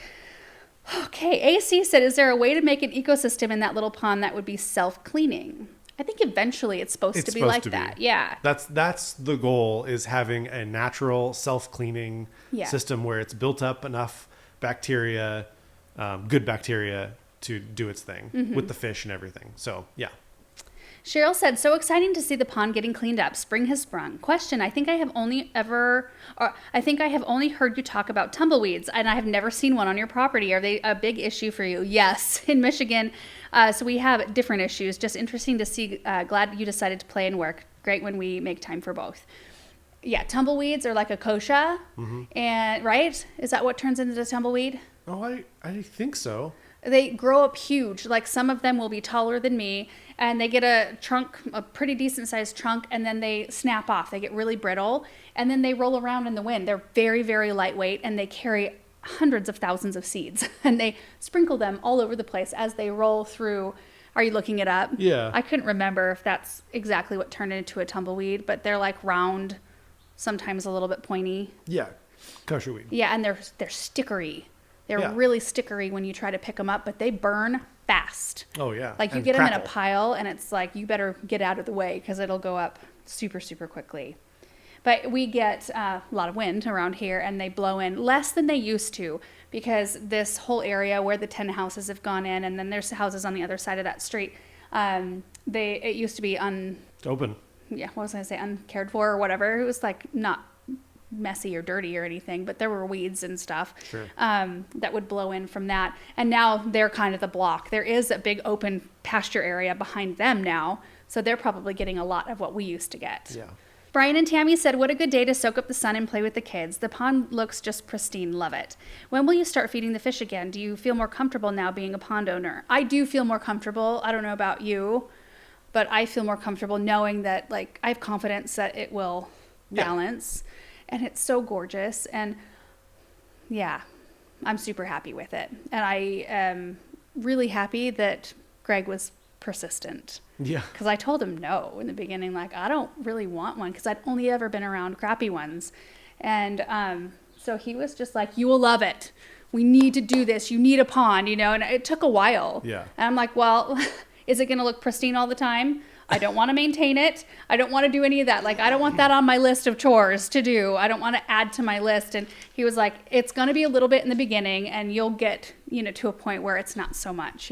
Okay, AC said, is there a way to make an ecosystem in that little pond that would be self-cleaning? I think eventually it's supposed to be like that. Yeah. That's the goal, is having a natural self-cleaning system where it's built up enough bacteria, good bacteria, to do its thing with the fish and everything. So, yeah. Cheryl said, so exciting to see the pond getting cleaned up. Spring has sprung. Question, I think I have only heard you talk about tumbleweeds, and I have never seen one on your property. Are they a big issue for you? Yes, in Michigan. So we have different issues. Just interesting to see. Glad you decided to play and work. Great when we make time for both. Yeah, tumbleweeds are like a kochia, and right? Is that what turns into the tumbleweed? Oh, I think so. They grow up huge. Like some of them will be taller than me, and they get a pretty decent sized trunk, and then they snap off. They get really brittle, and then they roll around in the wind. They're very, very lightweight, and they carry hundreds of thousands of seeds, and they sprinkle them all over the place as they roll through. Are you looking it up? Yeah. I couldn't remember if that's exactly what turned into a tumbleweed, but they're like round, sometimes a little bit pointy. Yeah, kosher weed. Yeah, and they're stickery. They're really stickery when you try to pick them up, but they burn fast. Oh, yeah. Like you get them in a pile, and it's like you better get out of the way because it'll go up super, super quickly. But we get a lot of wind around here, and they blow in less than they used to because this whole area where the 10 houses have gone in, and then there's houses on the other side of that street, It used to be Open. what was I gonna say, uncared for or whatever. It was like not messy or dirty or anything, but there were weeds and stuff Sure. that would blow in from that. And now they're kind of the block. There is a big open pasture area behind them now, so they're probably getting a lot of what we used to get. Yeah. Brian and Tammy said, what a good day to soak up the sun and play with the kids. The pond looks just pristine. Love it. When will you start feeding the fish again? Do you feel more comfortable now being a pond owner? I do feel more comfortable. I don't know about you, but I feel more comfortable knowing that, like, I have confidence that it will balance. And it's so gorgeous. And yeah, I'm super happy with it. And I am really happy that Greg was persistent. Yeah. Because I told him no in the beginning, like, I don't really want one because I'd only ever been around crappy ones. And so he was just like, you will love it. We need to do this. You need a pond, and it took a while. Yeah. And I'm like, well, is it going to look pristine all the time? I don't want to maintain it. I don't want to do any of that. Like, I don't want that on my list of chores to do. I don't want to add to my list. And he was like, it's going to be a little bit in the beginning and you'll get, to a point where it's not so much,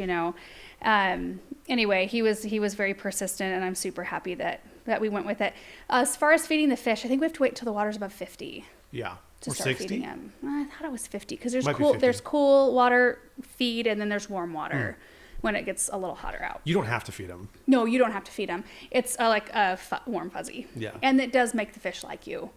Anyway, he was very persistent and I'm super happy that we went with it. As far as feeding the fish, I think we have to wait till the water's above 50. Yeah. To or start 60? feeding them. I thought it was 50 because there's Might be cool 50. there's cool water feed and then there's warm water when it gets a little hotter out. You don't have to feed them. No, you don't have to feed them. It's like a warm fuzzy. Yeah. And it does make the fish like you.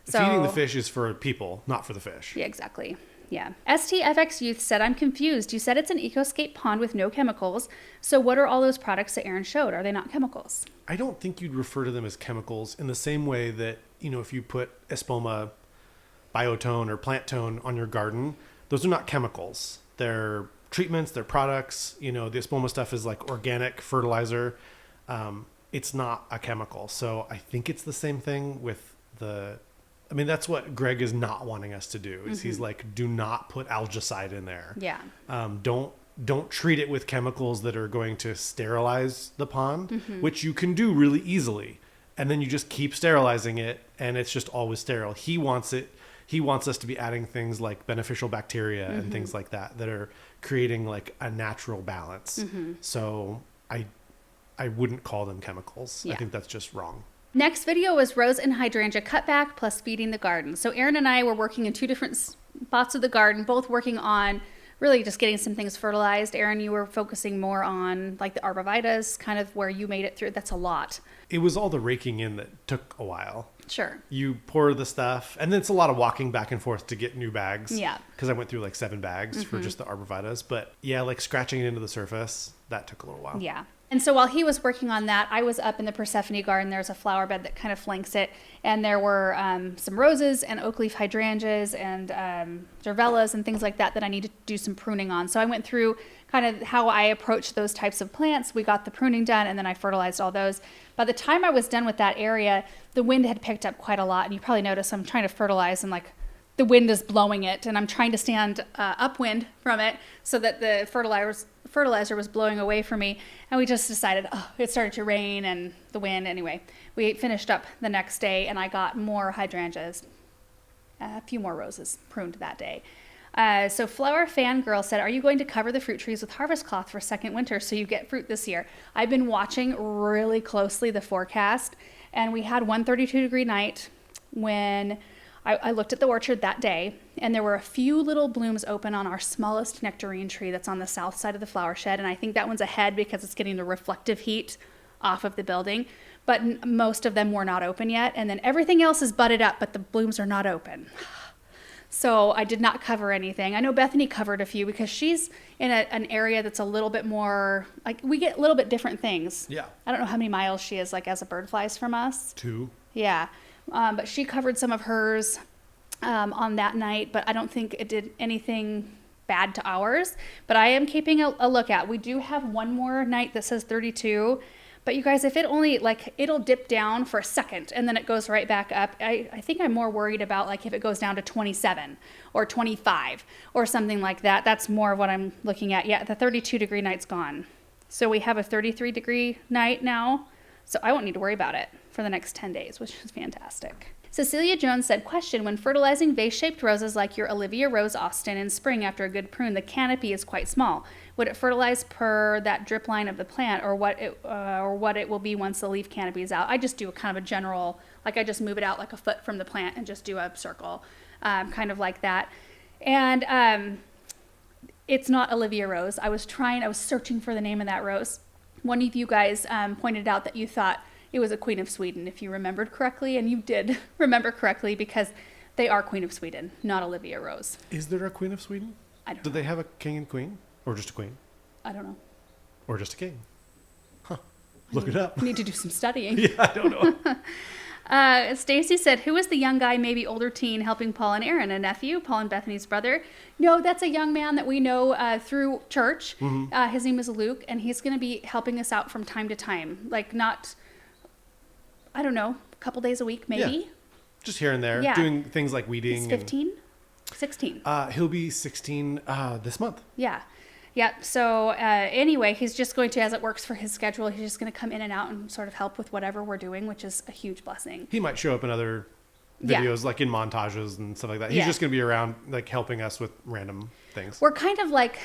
So, Feeding the fish is for people, not for the fish. Yeah, exactly. Yeah. STFX Youth said, I'm confused. You said it's an Ecoscape pond with no chemicals. So what are all those products that Aaron showed? Are they not chemicals? I don't think you'd refer to them as chemicals in the same way that, if you put Espoma Biotone or Plant Tone on your garden, those are not chemicals. They're treatments, they're products. The Espoma stuff is like organic fertilizer. It's not a chemical. So I think it's the same thing with that's what Greg is not wanting us to do is he's like, do not put algicide in there. Yeah. Don't treat it with chemicals that are going to sterilize the pond, which you can do really easily. And then you just keep sterilizing it and it's just always sterile. He wants us to be adding things like beneficial bacteria and things like that are creating like a natural balance. So I wouldn't call them chemicals. Yeah. I think that's just wrong. Next video was rose and hydrangea cutback plus feeding the garden. So Aaron and I were working in two different spots of the garden, both working on really just getting some things fertilized. Aaron, you were focusing more on like the arborvitaes, kind of where you made it through. That's a lot. It was all the raking in that took a while. Sure. You pour the stuff, and then it's a lot of walking back and forth to get new bags. Yeah. Because I went through like 7 bags for just the arborvitaes. But yeah, like scratching it into the surface, that took a little while. Yeah. And so while he was working on that, I was up in the Persephone garden. There's a flower bed that kind of flanks it. And there were some roses and oak leaf hydrangeas and gervellas and things like that I needed to do some pruning on. So I went through kind of how I approach those types of plants. We got the pruning done and then I fertilized all those. By the time I was done with that area, the wind had picked up quite a lot. And you probably noticed I'm trying to fertilize and like the wind is blowing it and I'm trying to stand upwind from it so that the fertilizer was blowing away from me. And we just decided, it started to rain and the wind. Anyway, we finished up the next day and I got more hydrangeas, a few more roses pruned that day. So Flower Fangirl said, are you going to cover the fruit trees with harvest cloth for second winter so you get fruit this year? I've been watching really closely the forecast and we had one 32-degree night when I looked at the orchard that day and there were a few little blooms open on our smallest nectarine tree that's on the south side of the flower shed. And I think that one's ahead because it's getting the reflective heat off of the building. But most of them were not open yet. And then everything else is budded up, but the blooms are not open. So I did not cover anything. I know Bethany covered a few because she's in an area that's a little bit more, like we get a little bit different things. Yeah. I don't know how many miles she is like as a bird flies from us. 2. Yeah. But she covered some of hers on that night, but I don't think it did anything bad to ours. But I am keeping a look at. We do have one more night that says 32. But you guys, if it only, like, it'll dip down for a second and then it goes right back up. I think I'm more worried about, like, if it goes down to 27 or 25 or something like that. That's more of what I'm looking at. Yeah, the 32-degree night's gone. So we have a 33-degree night now. So I won't need to worry about it for the next 10 days, which is fantastic. Cecilia Jones said, question, when fertilizing vase-shaped roses like your Olivia Rose Austin in spring after a good prune, the canopy is quite small. Would it fertilize per that drip line of the plant, or what it will be once the leaf canopy is out? I just do a kind of a general, like I just move it out like a foot from the plant and just do a circle, kind of like that. And it's not Olivia Rose. I was searching for the name of that rose. One of you guys pointed out that you thought it was a Queen of Sweden, if you remembered correctly, and you did remember correctly, because they are Queen of Sweden, not Olivia Rose. Is there a Queen of Sweden? I don't Do know. they have a king and queen? Or just a queen? I don't know. Or just a king? Huh. Look it up. Need to do some studying. Yeah, I don't know. Stacy said, who is the young guy, maybe older teen, helping Paul and Aaron? A nephew? Paul and Bethany's brother? No, that's a young man that we know through church. His name is Luke, and he's going to be helping us out from time to time. Like, not, I don't know, a couple days a week, maybe? Yeah. Just here and there. Yeah. Doing things like weeding. He's 15? 16. He'll be 16 this month. Yeah. Yeah. So anyway, he's just going to, as it works for his schedule, he's just going to come in and out and sort of help with whatever we're doing, which is a huge blessing. He might show up in other Yeah. videos, like in montages and stuff like that. He's Yeah. just going to be around, like helping us with random things. We're kind of like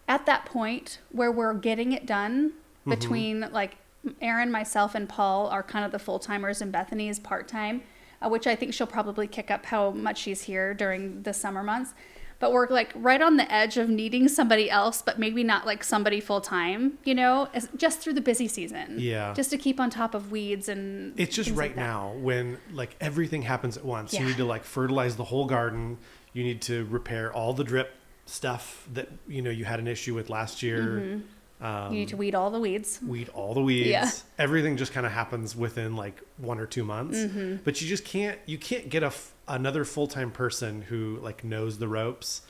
at that point where we're getting it done between like Aaron, myself, and Paul are kind of the full-timers, and Bethany is part-time, which I think she'll probably kick up how much she's here during the summer months. But we're like right on the edge of needing somebody else, but maybe not like somebody full-time, just through the busy season. Yeah. Just to keep on top of weeds and It's just things right like that. now when like everything happens at once. You Yeah. need to like fertilize the whole garden. You need to repair all the drip stuff that, you had an issue with last year. You need to weed all the weeds. Weed all the weeds. Yeah. Everything just kind of happens within like 1 or 2 months. But you can't get another full-time person who like knows the ropes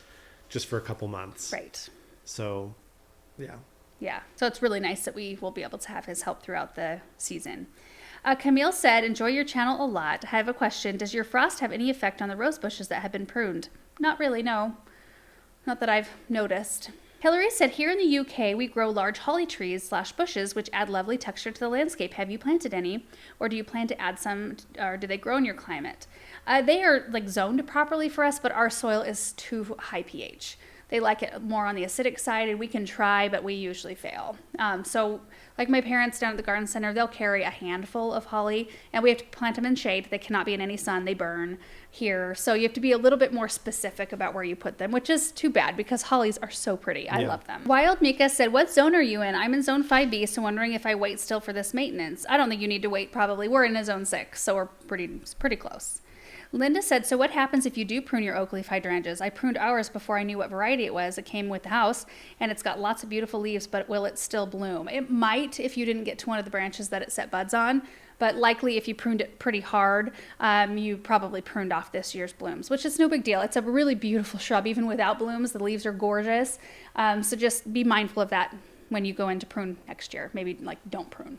just for a couple months. Right. So, yeah. Yeah. So it's really nice that we will be able to have his help throughout the season. Camille said, enjoy your channel a lot. I have a question. Does your frost have any effect on the rose bushes that have been pruned? Not really, no. Not that I've noticed. Hillary said, here in the UK, we grow large holly trees / bushes, which add lovely texture to the landscape. Have you planted any? Or do you plan to add some, or do they grow in your climate? They are like zoned properly for us, but our soil is too high pH. They like it more on the acidic side, and we can try, but we usually fail. So like my parents down at the garden center, they'll carry a handful of holly, and we have to plant them in shade. They cannot be in any sun. They burn here. So you have to be a little bit more specific about where you put them, which is too bad because hollies are so pretty. I love them. Wild Mika said, what zone are you in? I'm in zone 5B, so wondering if I wait still for this maintenance. I don't think you need to wait probably. We're in a zone 6, so we're pretty close. Linda said, so what happens if you do prune your oak leaf hydrangeas? I pruned ours before I knew what variety it was. It came with the house, and it's got lots of beautiful leaves, but will it still bloom? It might if you didn't get to one of the branches that it set buds on, but likely if you pruned it pretty hard, you probably pruned off this year's blooms, which is no big deal. It's a really beautiful shrub, even without blooms. The leaves are gorgeous, so just be mindful of that when you go in to prune next year. Maybe like don't prune.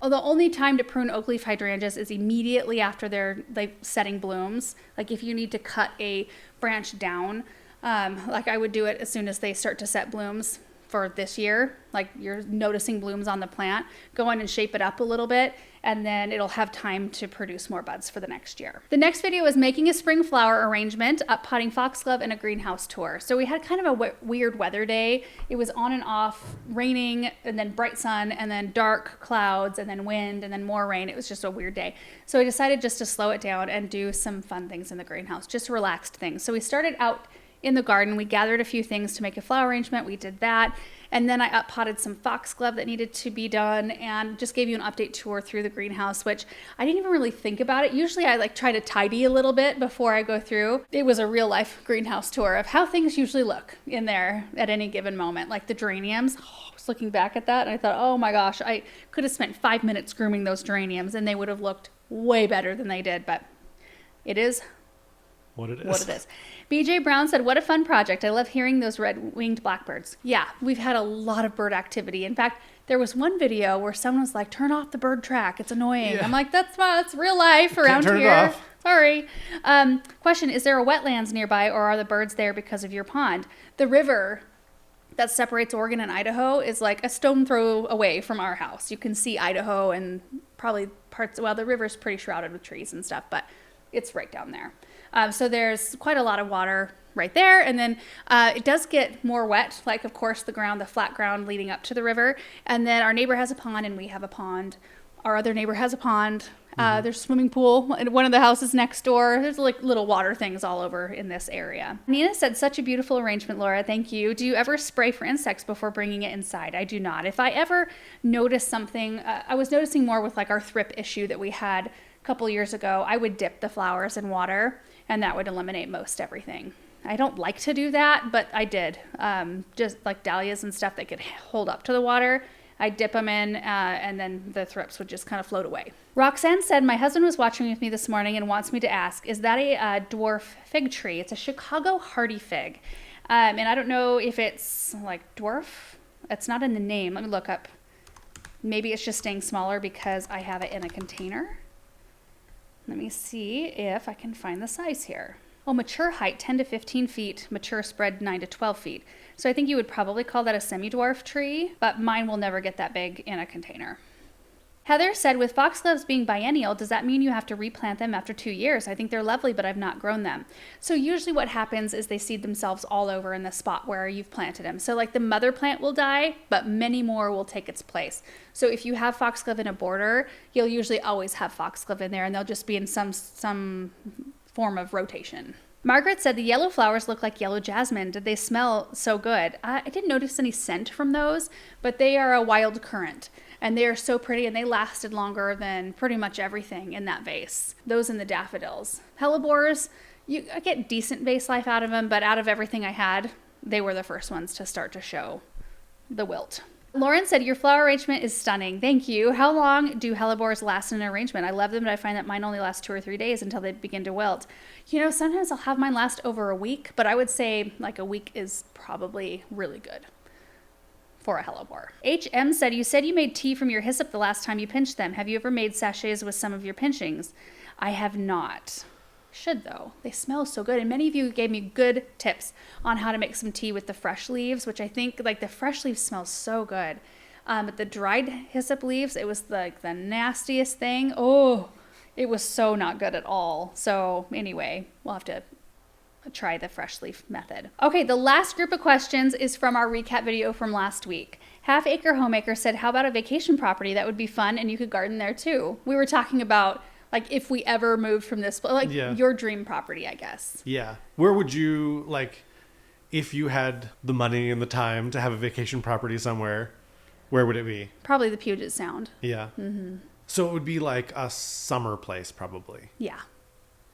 The only time to prune oak leaf hydrangeas is immediately after they're like setting blooms. Like if you need to cut a branch down, like I would do it as soon as they start to set blooms for this year. Like you're noticing blooms on the plant, go in and shape it up a little bit, and then it'll have time to produce more buds for the next year. The next video is making a spring flower arrangement, up potting foxglove, and a greenhouse tour. So we had kind of a weird weather day. It was on and off, raining, and then bright sun, and then dark clouds, and then wind, and then more rain. It was just a weird day. So I decided just to slow it down and do some fun things in the greenhouse, just relaxed things. So we started out in the garden. We gathered a few things to make a flower arrangement. We did that. And then I up potted some foxglove that needed to be done, and just gave you an update tour through the greenhouse, which I didn't even really think about it. Usually I like try to tidy a little bit before I go through. It was a real life greenhouse tour of how things usually look in there at any given moment. Like the geraniums, I was looking back at that and I thought, oh my gosh, I could have spent 5 minutes grooming those geraniums and they would have looked way better than they did, but it is what it is. BJ Brown said, what a fun project. I love hearing those red-winged blackbirds. Yeah, we've had a lot of bird activity. In fact, there was one video where someone was like, turn off the bird track. It's annoying. Yeah. I'm like, that's real life around turn it here. off. Sorry. Question, is there a wetlands nearby, or are the birds there because of your pond? The river that separates Oregon and Idaho is like a stone throw away from our house. You can see Idaho and probably parts, well, the river's pretty shrouded with trees and stuff, but it's right down there. So there's quite a lot of water right there. And then it does get more wet, like, of course, the flat ground leading up to the river. And then our neighbor has a pond and we have a pond. Our other neighbor has a pond. There's a swimming pool in one of the houses next door. There's like little water things all over in this area. Nina said, such a beautiful arrangement, Laura. Thank you. Do you ever spray for insects before bringing it inside? I do not. If I ever notice something, I was noticing more with like our thrip issue that we had a couple years ago, I would dip the flowers in water and that would eliminate most everything. I don't like to do that, but I did. Just like dahlias and stuff that could hold up to the water. I dip them in, and then the thrips would just kind of float away. Roxanne said, my husband was watching with me this morning and wants me to ask, is that a dwarf fig tree? It's a Chicago hardy fig. And I don't know if it's like dwarf. It's not in the name. Let me look up. Maybe it's just staying smaller because I have it in a container. Let me see if I can find the size here. Oh, mature height 10 to 15 feet, mature spread 9 to 12 feet. So I think you would probably call that a semi-dwarf tree, but mine will never get that big in a container. Heather said, with foxgloves being biennial, does that mean you have to replant them after 2 years? I think they're lovely, but I've not grown them. So usually what happens is they seed themselves all over in the spot where you've planted them. So like the mother plant will die, but many more will take its place. So if you have foxglove in a border, you'll usually always have foxglove in there, and they'll just be in some form of rotation. Margaret said the yellow flowers look like yellow jasmine. Did they smell so good? I didn't notice any scent from those, but they are a wild currant and they are so pretty and they lasted longer than pretty much everything in that vase. Those and the daffodils. Hellebores, I get decent vase life out of them, but out of everything I had, they were the first ones to start to show the wilt. Lauren said, your flower arrangement is stunning. Thank you. How long do hellebores last in an arrangement? I love them, but I find that mine only last 2 or 3 days until they begin to wilt. You know, sometimes I'll have mine last over a week, but I would say like a week is probably really good for a hellebore. HM said, you said you made tea from your hyssop the last time you pinched them. Have you ever made sachets with some of your pinchings? I have not. Should though. They smell so good. And many of you gave me good tips on how to make some tea with the fresh leaves, which I think like the fresh leaves smell so good. But the dried hyssop leaves, it was like the nastiest thing. Oh, it was so not good at all. So anyway, we'll have to try the fresh leaf method. Okay, the last group of questions is from our recap video from last week. Half Acre Homemaker said, how about a vacation property? That would be fun and you could garden there too. We were talking about like if we ever moved from this, like your dream property, I guess. Yeah. Where would you, like, if you had the money and the time to have a vacation property somewhere, where would it be? Probably the Puget Sound. Yeah. Mm-hmm. So it would be like a summer place, probably. Yeah.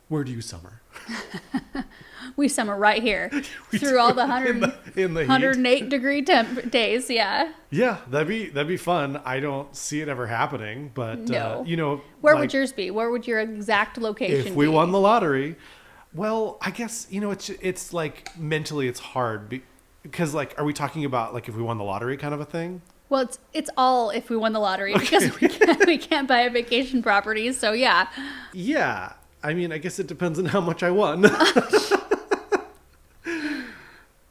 Where do you summer? We summer right here through all the 108 degree temp days. Yeah. Yeah, that'd be fun. I don't see it ever happening, but no. You know, where would yours be? Where would your exact location be? If we won the lottery, well, I guess, you know, it's like mentally it's hard because like, are we talking about like if we won the lottery kind of a thing? Well, it's all if we won the lottery because we can't buy a vacation property. So yeah. Yeah. I mean, I guess it depends on how much I won.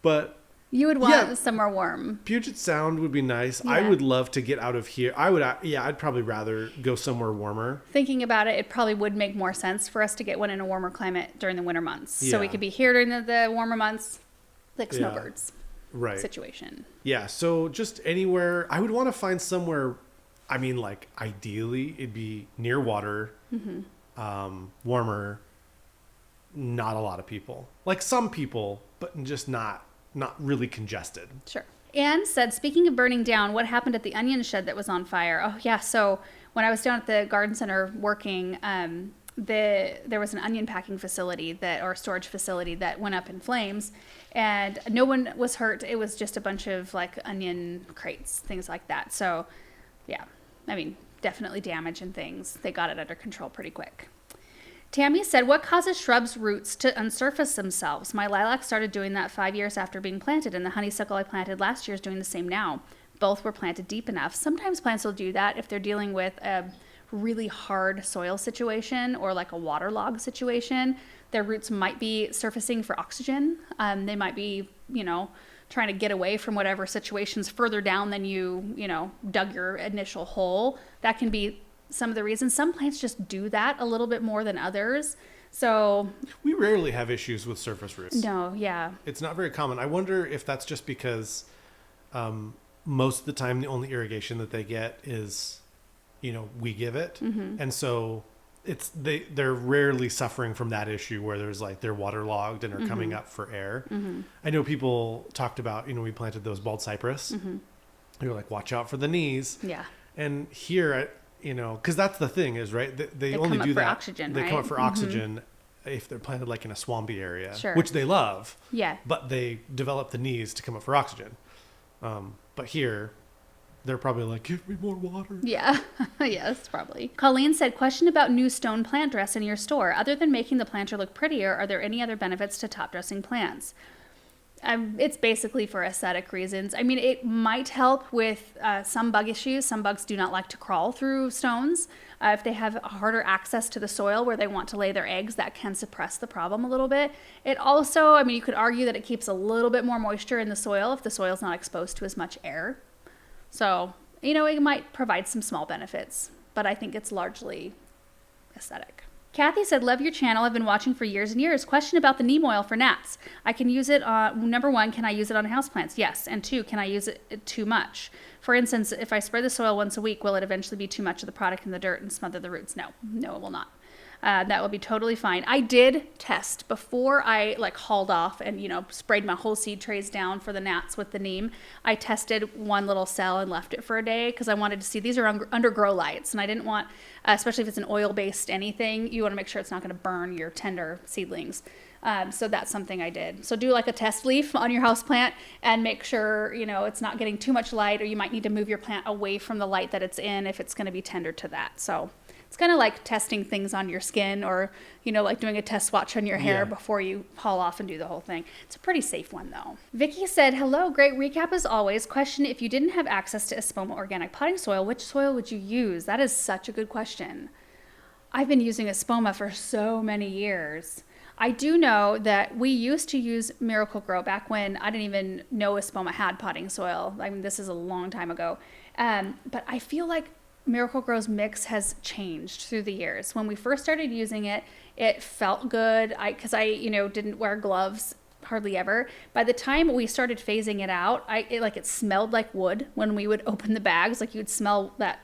But you would want somewhere warm. Puget Sound would be nice. Yeah. I would love to get out of here. I'd probably rather go somewhere warmer. Thinking about it, it probably would make more sense for us to get one in a warmer climate during the winter months. So we could be here during the warmer months, like snowbirds. Right. Situation. Yeah. So just anywhere. I would want to find somewhere. I mean, like ideally, it'd be near water, warmer. Not a lot of people. Like some people, but just not really congested. Sure. Anne said, speaking of burning down, what happened at the onion shed that was on fire? Oh yeah. So when I was down at the garden center working, there was an onion packing facility or storage facility that went up in flames, and no one was hurt. It was just a bunch of like onion crates, things like that. So yeah, I mean, definitely damage and things. They got it under control pretty quick. Tammy said, what causes shrubs' roots to unsurface themselves? My lilac started doing that 5 years after being planted, and the honeysuckle I planted last year is doing the same now. Both were planted deep enough. Sometimes plants will do that if they're dealing with a really hard soil situation or like a waterlogged situation. Their roots might be surfacing for oxygen. They might be, trying to get away from whatever situation's further down than you dug your initial hole. That can be some of the reasons. Some plants just do that a little bit more than others. So We rarely have issues with surface roots. no, yeah. It's not very common. I wonder if that's just because most of the time the only irrigation that they get is, we give it. And so they're rarely suffering from that issue where there's like they're waterlogged and are coming up for air. I know people talked about, we planted those bald cypress. They were like, watch out for the knees. Yeah. And here, because that's the thing is, right, they only come up do for that. oxygen, They come right? up for oxygen if they're planted like in a swampy area, Sure. which they love. Yeah. But they develop the knees to come up for oxygen. But here, they're probably like, give me more water. Yeah, yes, probably. Colleen said, question about new stone plant dress in your store. Other than making the planter look prettier, are there any other benefits to top dressing plants? It's basically for aesthetic reasons. I mean, it might help with some bug issues. Some bugs do not like to crawl through stones. If they have harder access to the soil where they want to lay their eggs, that can suppress the problem a little bit. It also, I mean, you could argue that it keeps a little bit more moisture in the soil if the soil is not exposed to as much air. So, it might provide some small benefits, but I think it's largely aesthetic. Kathy said, love your channel. I've been watching for years and years. Question about the neem oil for gnats. I can use it number one, can I use it on houseplants? Yes. And two, can I use it too much? For instance, if I spray the soil once a week, will it eventually be too much of the product in the dirt and smother the roots? No, it will not. That will be totally fine. I did test before I hauled off and, sprayed my whole seed trays down for the gnats with the neem. I tested one little cell and left it for a day because I wanted to see, these are under grow lights, and I didn't want, especially if it's an oil-based anything, you want to make sure it's not going to burn your tender seedlings. So that's something I did. So do like a test leaf on your house plant and make sure, it's not getting too much light, or you might need to move your plant away from the light that it's in if it's going to be tender to that. So it's kind of like testing things on your skin, or, like doing a test swatch on your hair before you haul off and do the whole thing. It's a pretty safe one, though. Vicky said, hello, great recap as always. Question, if you didn't have access to Espoma organic potting soil, which soil would you use? That is such a good question. I've been using Espoma for so many years. I do know that we used to use Miracle-Gro back when I didn't even know Espoma had potting soil. I mean, this is a long time ago. But I feel like Miracle-Gro's mix has changed through the years. When we first started using it, it felt good. Because I didn't wear gloves hardly ever. By the time we started phasing it out, it smelled like wood when we would open the bags. Like you'd smell that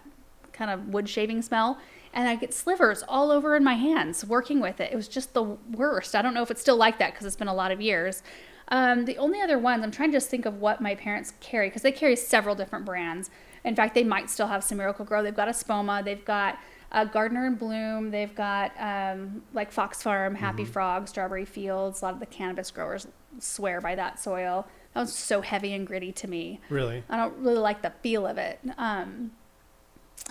kind of wood shaving smell. And I get slivers all over in my hands working with it. It was just the worst. I don't know if it's still like that because it's been a lot of years. The only other ones, I'm trying to just think of what my parents carry, because they carry several different brands. In fact, they might still have some Miracle-Gro. They've got Espoma. They've got Gardener and Bloom. They've got Fox Farm, Happy Frog, Strawberry Fields. A lot of the cannabis growers swear by that soil. That was so heavy and gritty to me. Really? I don't really like the feel of it. I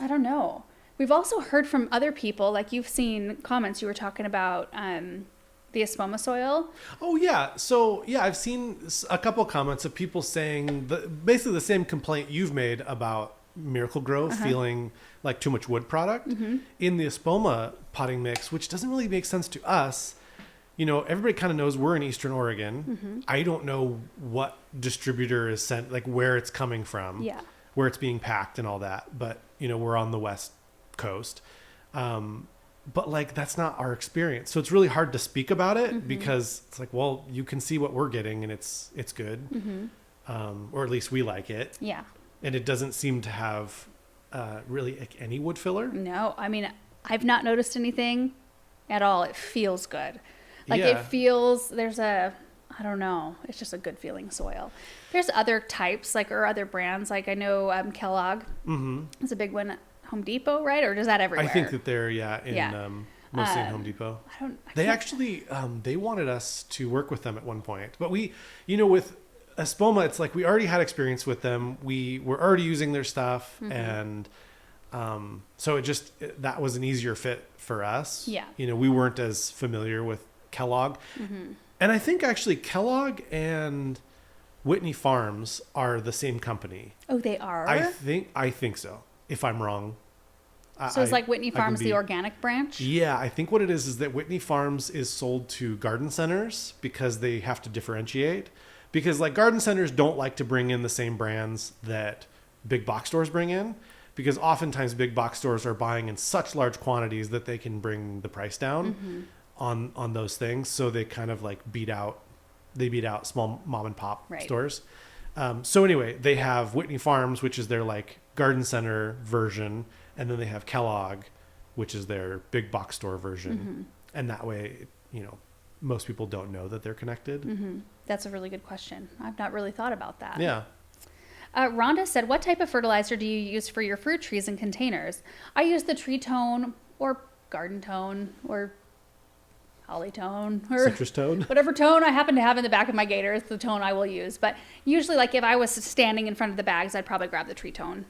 don't know. We've also heard from other people, like you've seen comments, you were talking about the Espoma soil. Oh, yeah. So, yeah, I've seen a couple comments of people saying basically the same complaint you've made about Miracle-Gro feeling like too much wood product in the Espoma potting mix, which doesn't really make sense to us. Everybody kind of knows we're in Eastern Oregon. I don't know what distributor is sent, like where it's coming from, where it's being packed and all that. But, we're on the West Coast. But that's not our experience. So it's really hard to speak about it because it's like, well, you can see what we're getting and it's good. Or at least we like it. Yeah. And it doesn't seem to have really any wood filler. No, I mean, I've not noticed anything at all. It feels good. It feels, I don't know. It's just a good feeling soil. There's other types or other brands. I know Kellogg is a big one. Home Depot, right? Or is that everywhere? I think that they're mostly in Home Depot. They actually they wanted us to work with them at one point, but we, with Espoma, it's like we already had experience with them. We were already using their stuff, and so that was an easier fit for us. Yeah, we weren't as familiar with Kellogg, and I think actually Kellogg and Whitney Farms are the same company. Oh, they are. I think so. If I'm wrong. So it's like Whitney Farms, the organic branch? Yeah, I think what it is that Whitney Farms is sold to garden centers because they have to differentiate. Because garden centers don't like to bring in the same brands that big box stores bring in. because oftentimes big box stores are buying in such large quantities that they can bring the price down on those things. So they kind of like beat out small mom and pop stores. So anyway, they have Whitney Farms, which is their like garden center version. And then they have Kellogg, which is their big box store version. And that way, you know, most people don't know that they're connected. That's a really good question. I've not really thought about that. Yeah. Rhonda said, what type of fertilizer do you use for your fruit trees and containers? I use the tree tone or garden tone or holly tone or Citrus tone. whatever tone I happen to have in the back of my gator is the tone I will use. But usually, like if I was standing in front of the bags, I'd probably grab the tree tone.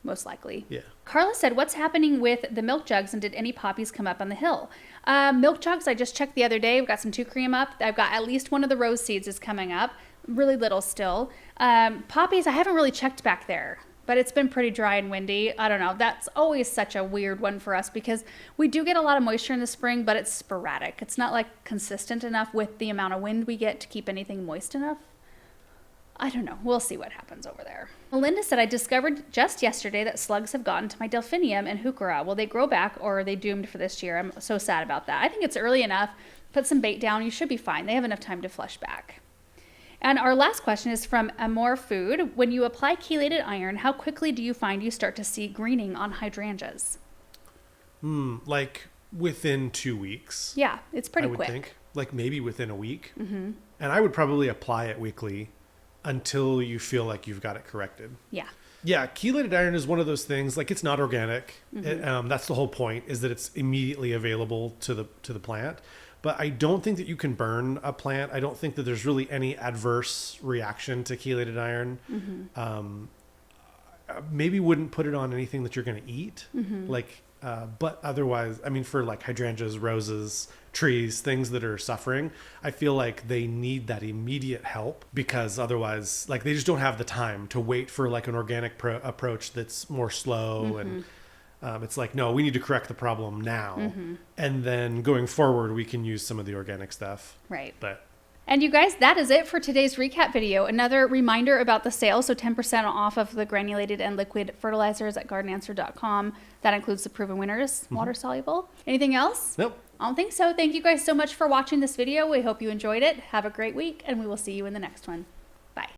Most likely. Yeah. Carla said, what's happening with the milk jugs and did any poppies come up on the hill? Milk jugs, I just checked the other day. We've got some 2 cream up. I've got at least one of the rose seeds is coming up. Really little still. Poppies, I haven't really checked back there, but it's been pretty dry and windy. I don't know. That's always such a weird one for us because we do get a lot of moisture in the spring, but it's sporadic. It's not like consistent enough with the amount of wind we get to keep anything moist enough. I don't know. We'll see what happens over there. Melinda said, I discovered just yesterday that slugs have gotten to my delphinium and heuchera. Will they grow back or are they doomed for this year? I'm so sad about that. I think it's early enough. Put some bait down. You should be fine. They have enough time to flush back. And our last question is from Amore Food. When you apply chelated iron, how quickly do you find you start to see greening on hydrangeas? Like within 2 weeks. Yeah, it's pretty quick. I would think. Like maybe within a week. And I would probably apply it weekly until you feel like you've got it corrected. Yeah. Yeah, chelated iron is one of those things. Like it's not organic. That's the whole point, is that it's immediately available to the plant. But I don't think that you can burn a plant. I don't think that there's really any adverse reaction to chelated iron. Maybe wouldn't put it on anything that you're going to eat. But otherwise, I mean, for like hydrangeas, roses, trees, things that are suffering, I feel like they need that immediate help because otherwise, like they just don't have the time to wait for like an organic approach that's more slow. And it's like, no, we need to correct the problem now. And then going forward, we can use some of the organic stuff. Right. But and you guys, that is it for today's recap video. Another reminder about the sale. So 10% off of the granulated and liquid fertilizers at gardenanswer.com. That includes the Proven Winners, water soluble. Anything else? Nope. I don't think so. Thank you guys so much for watching this video. We hope you enjoyed it. Have a great week and we will see you in the next one.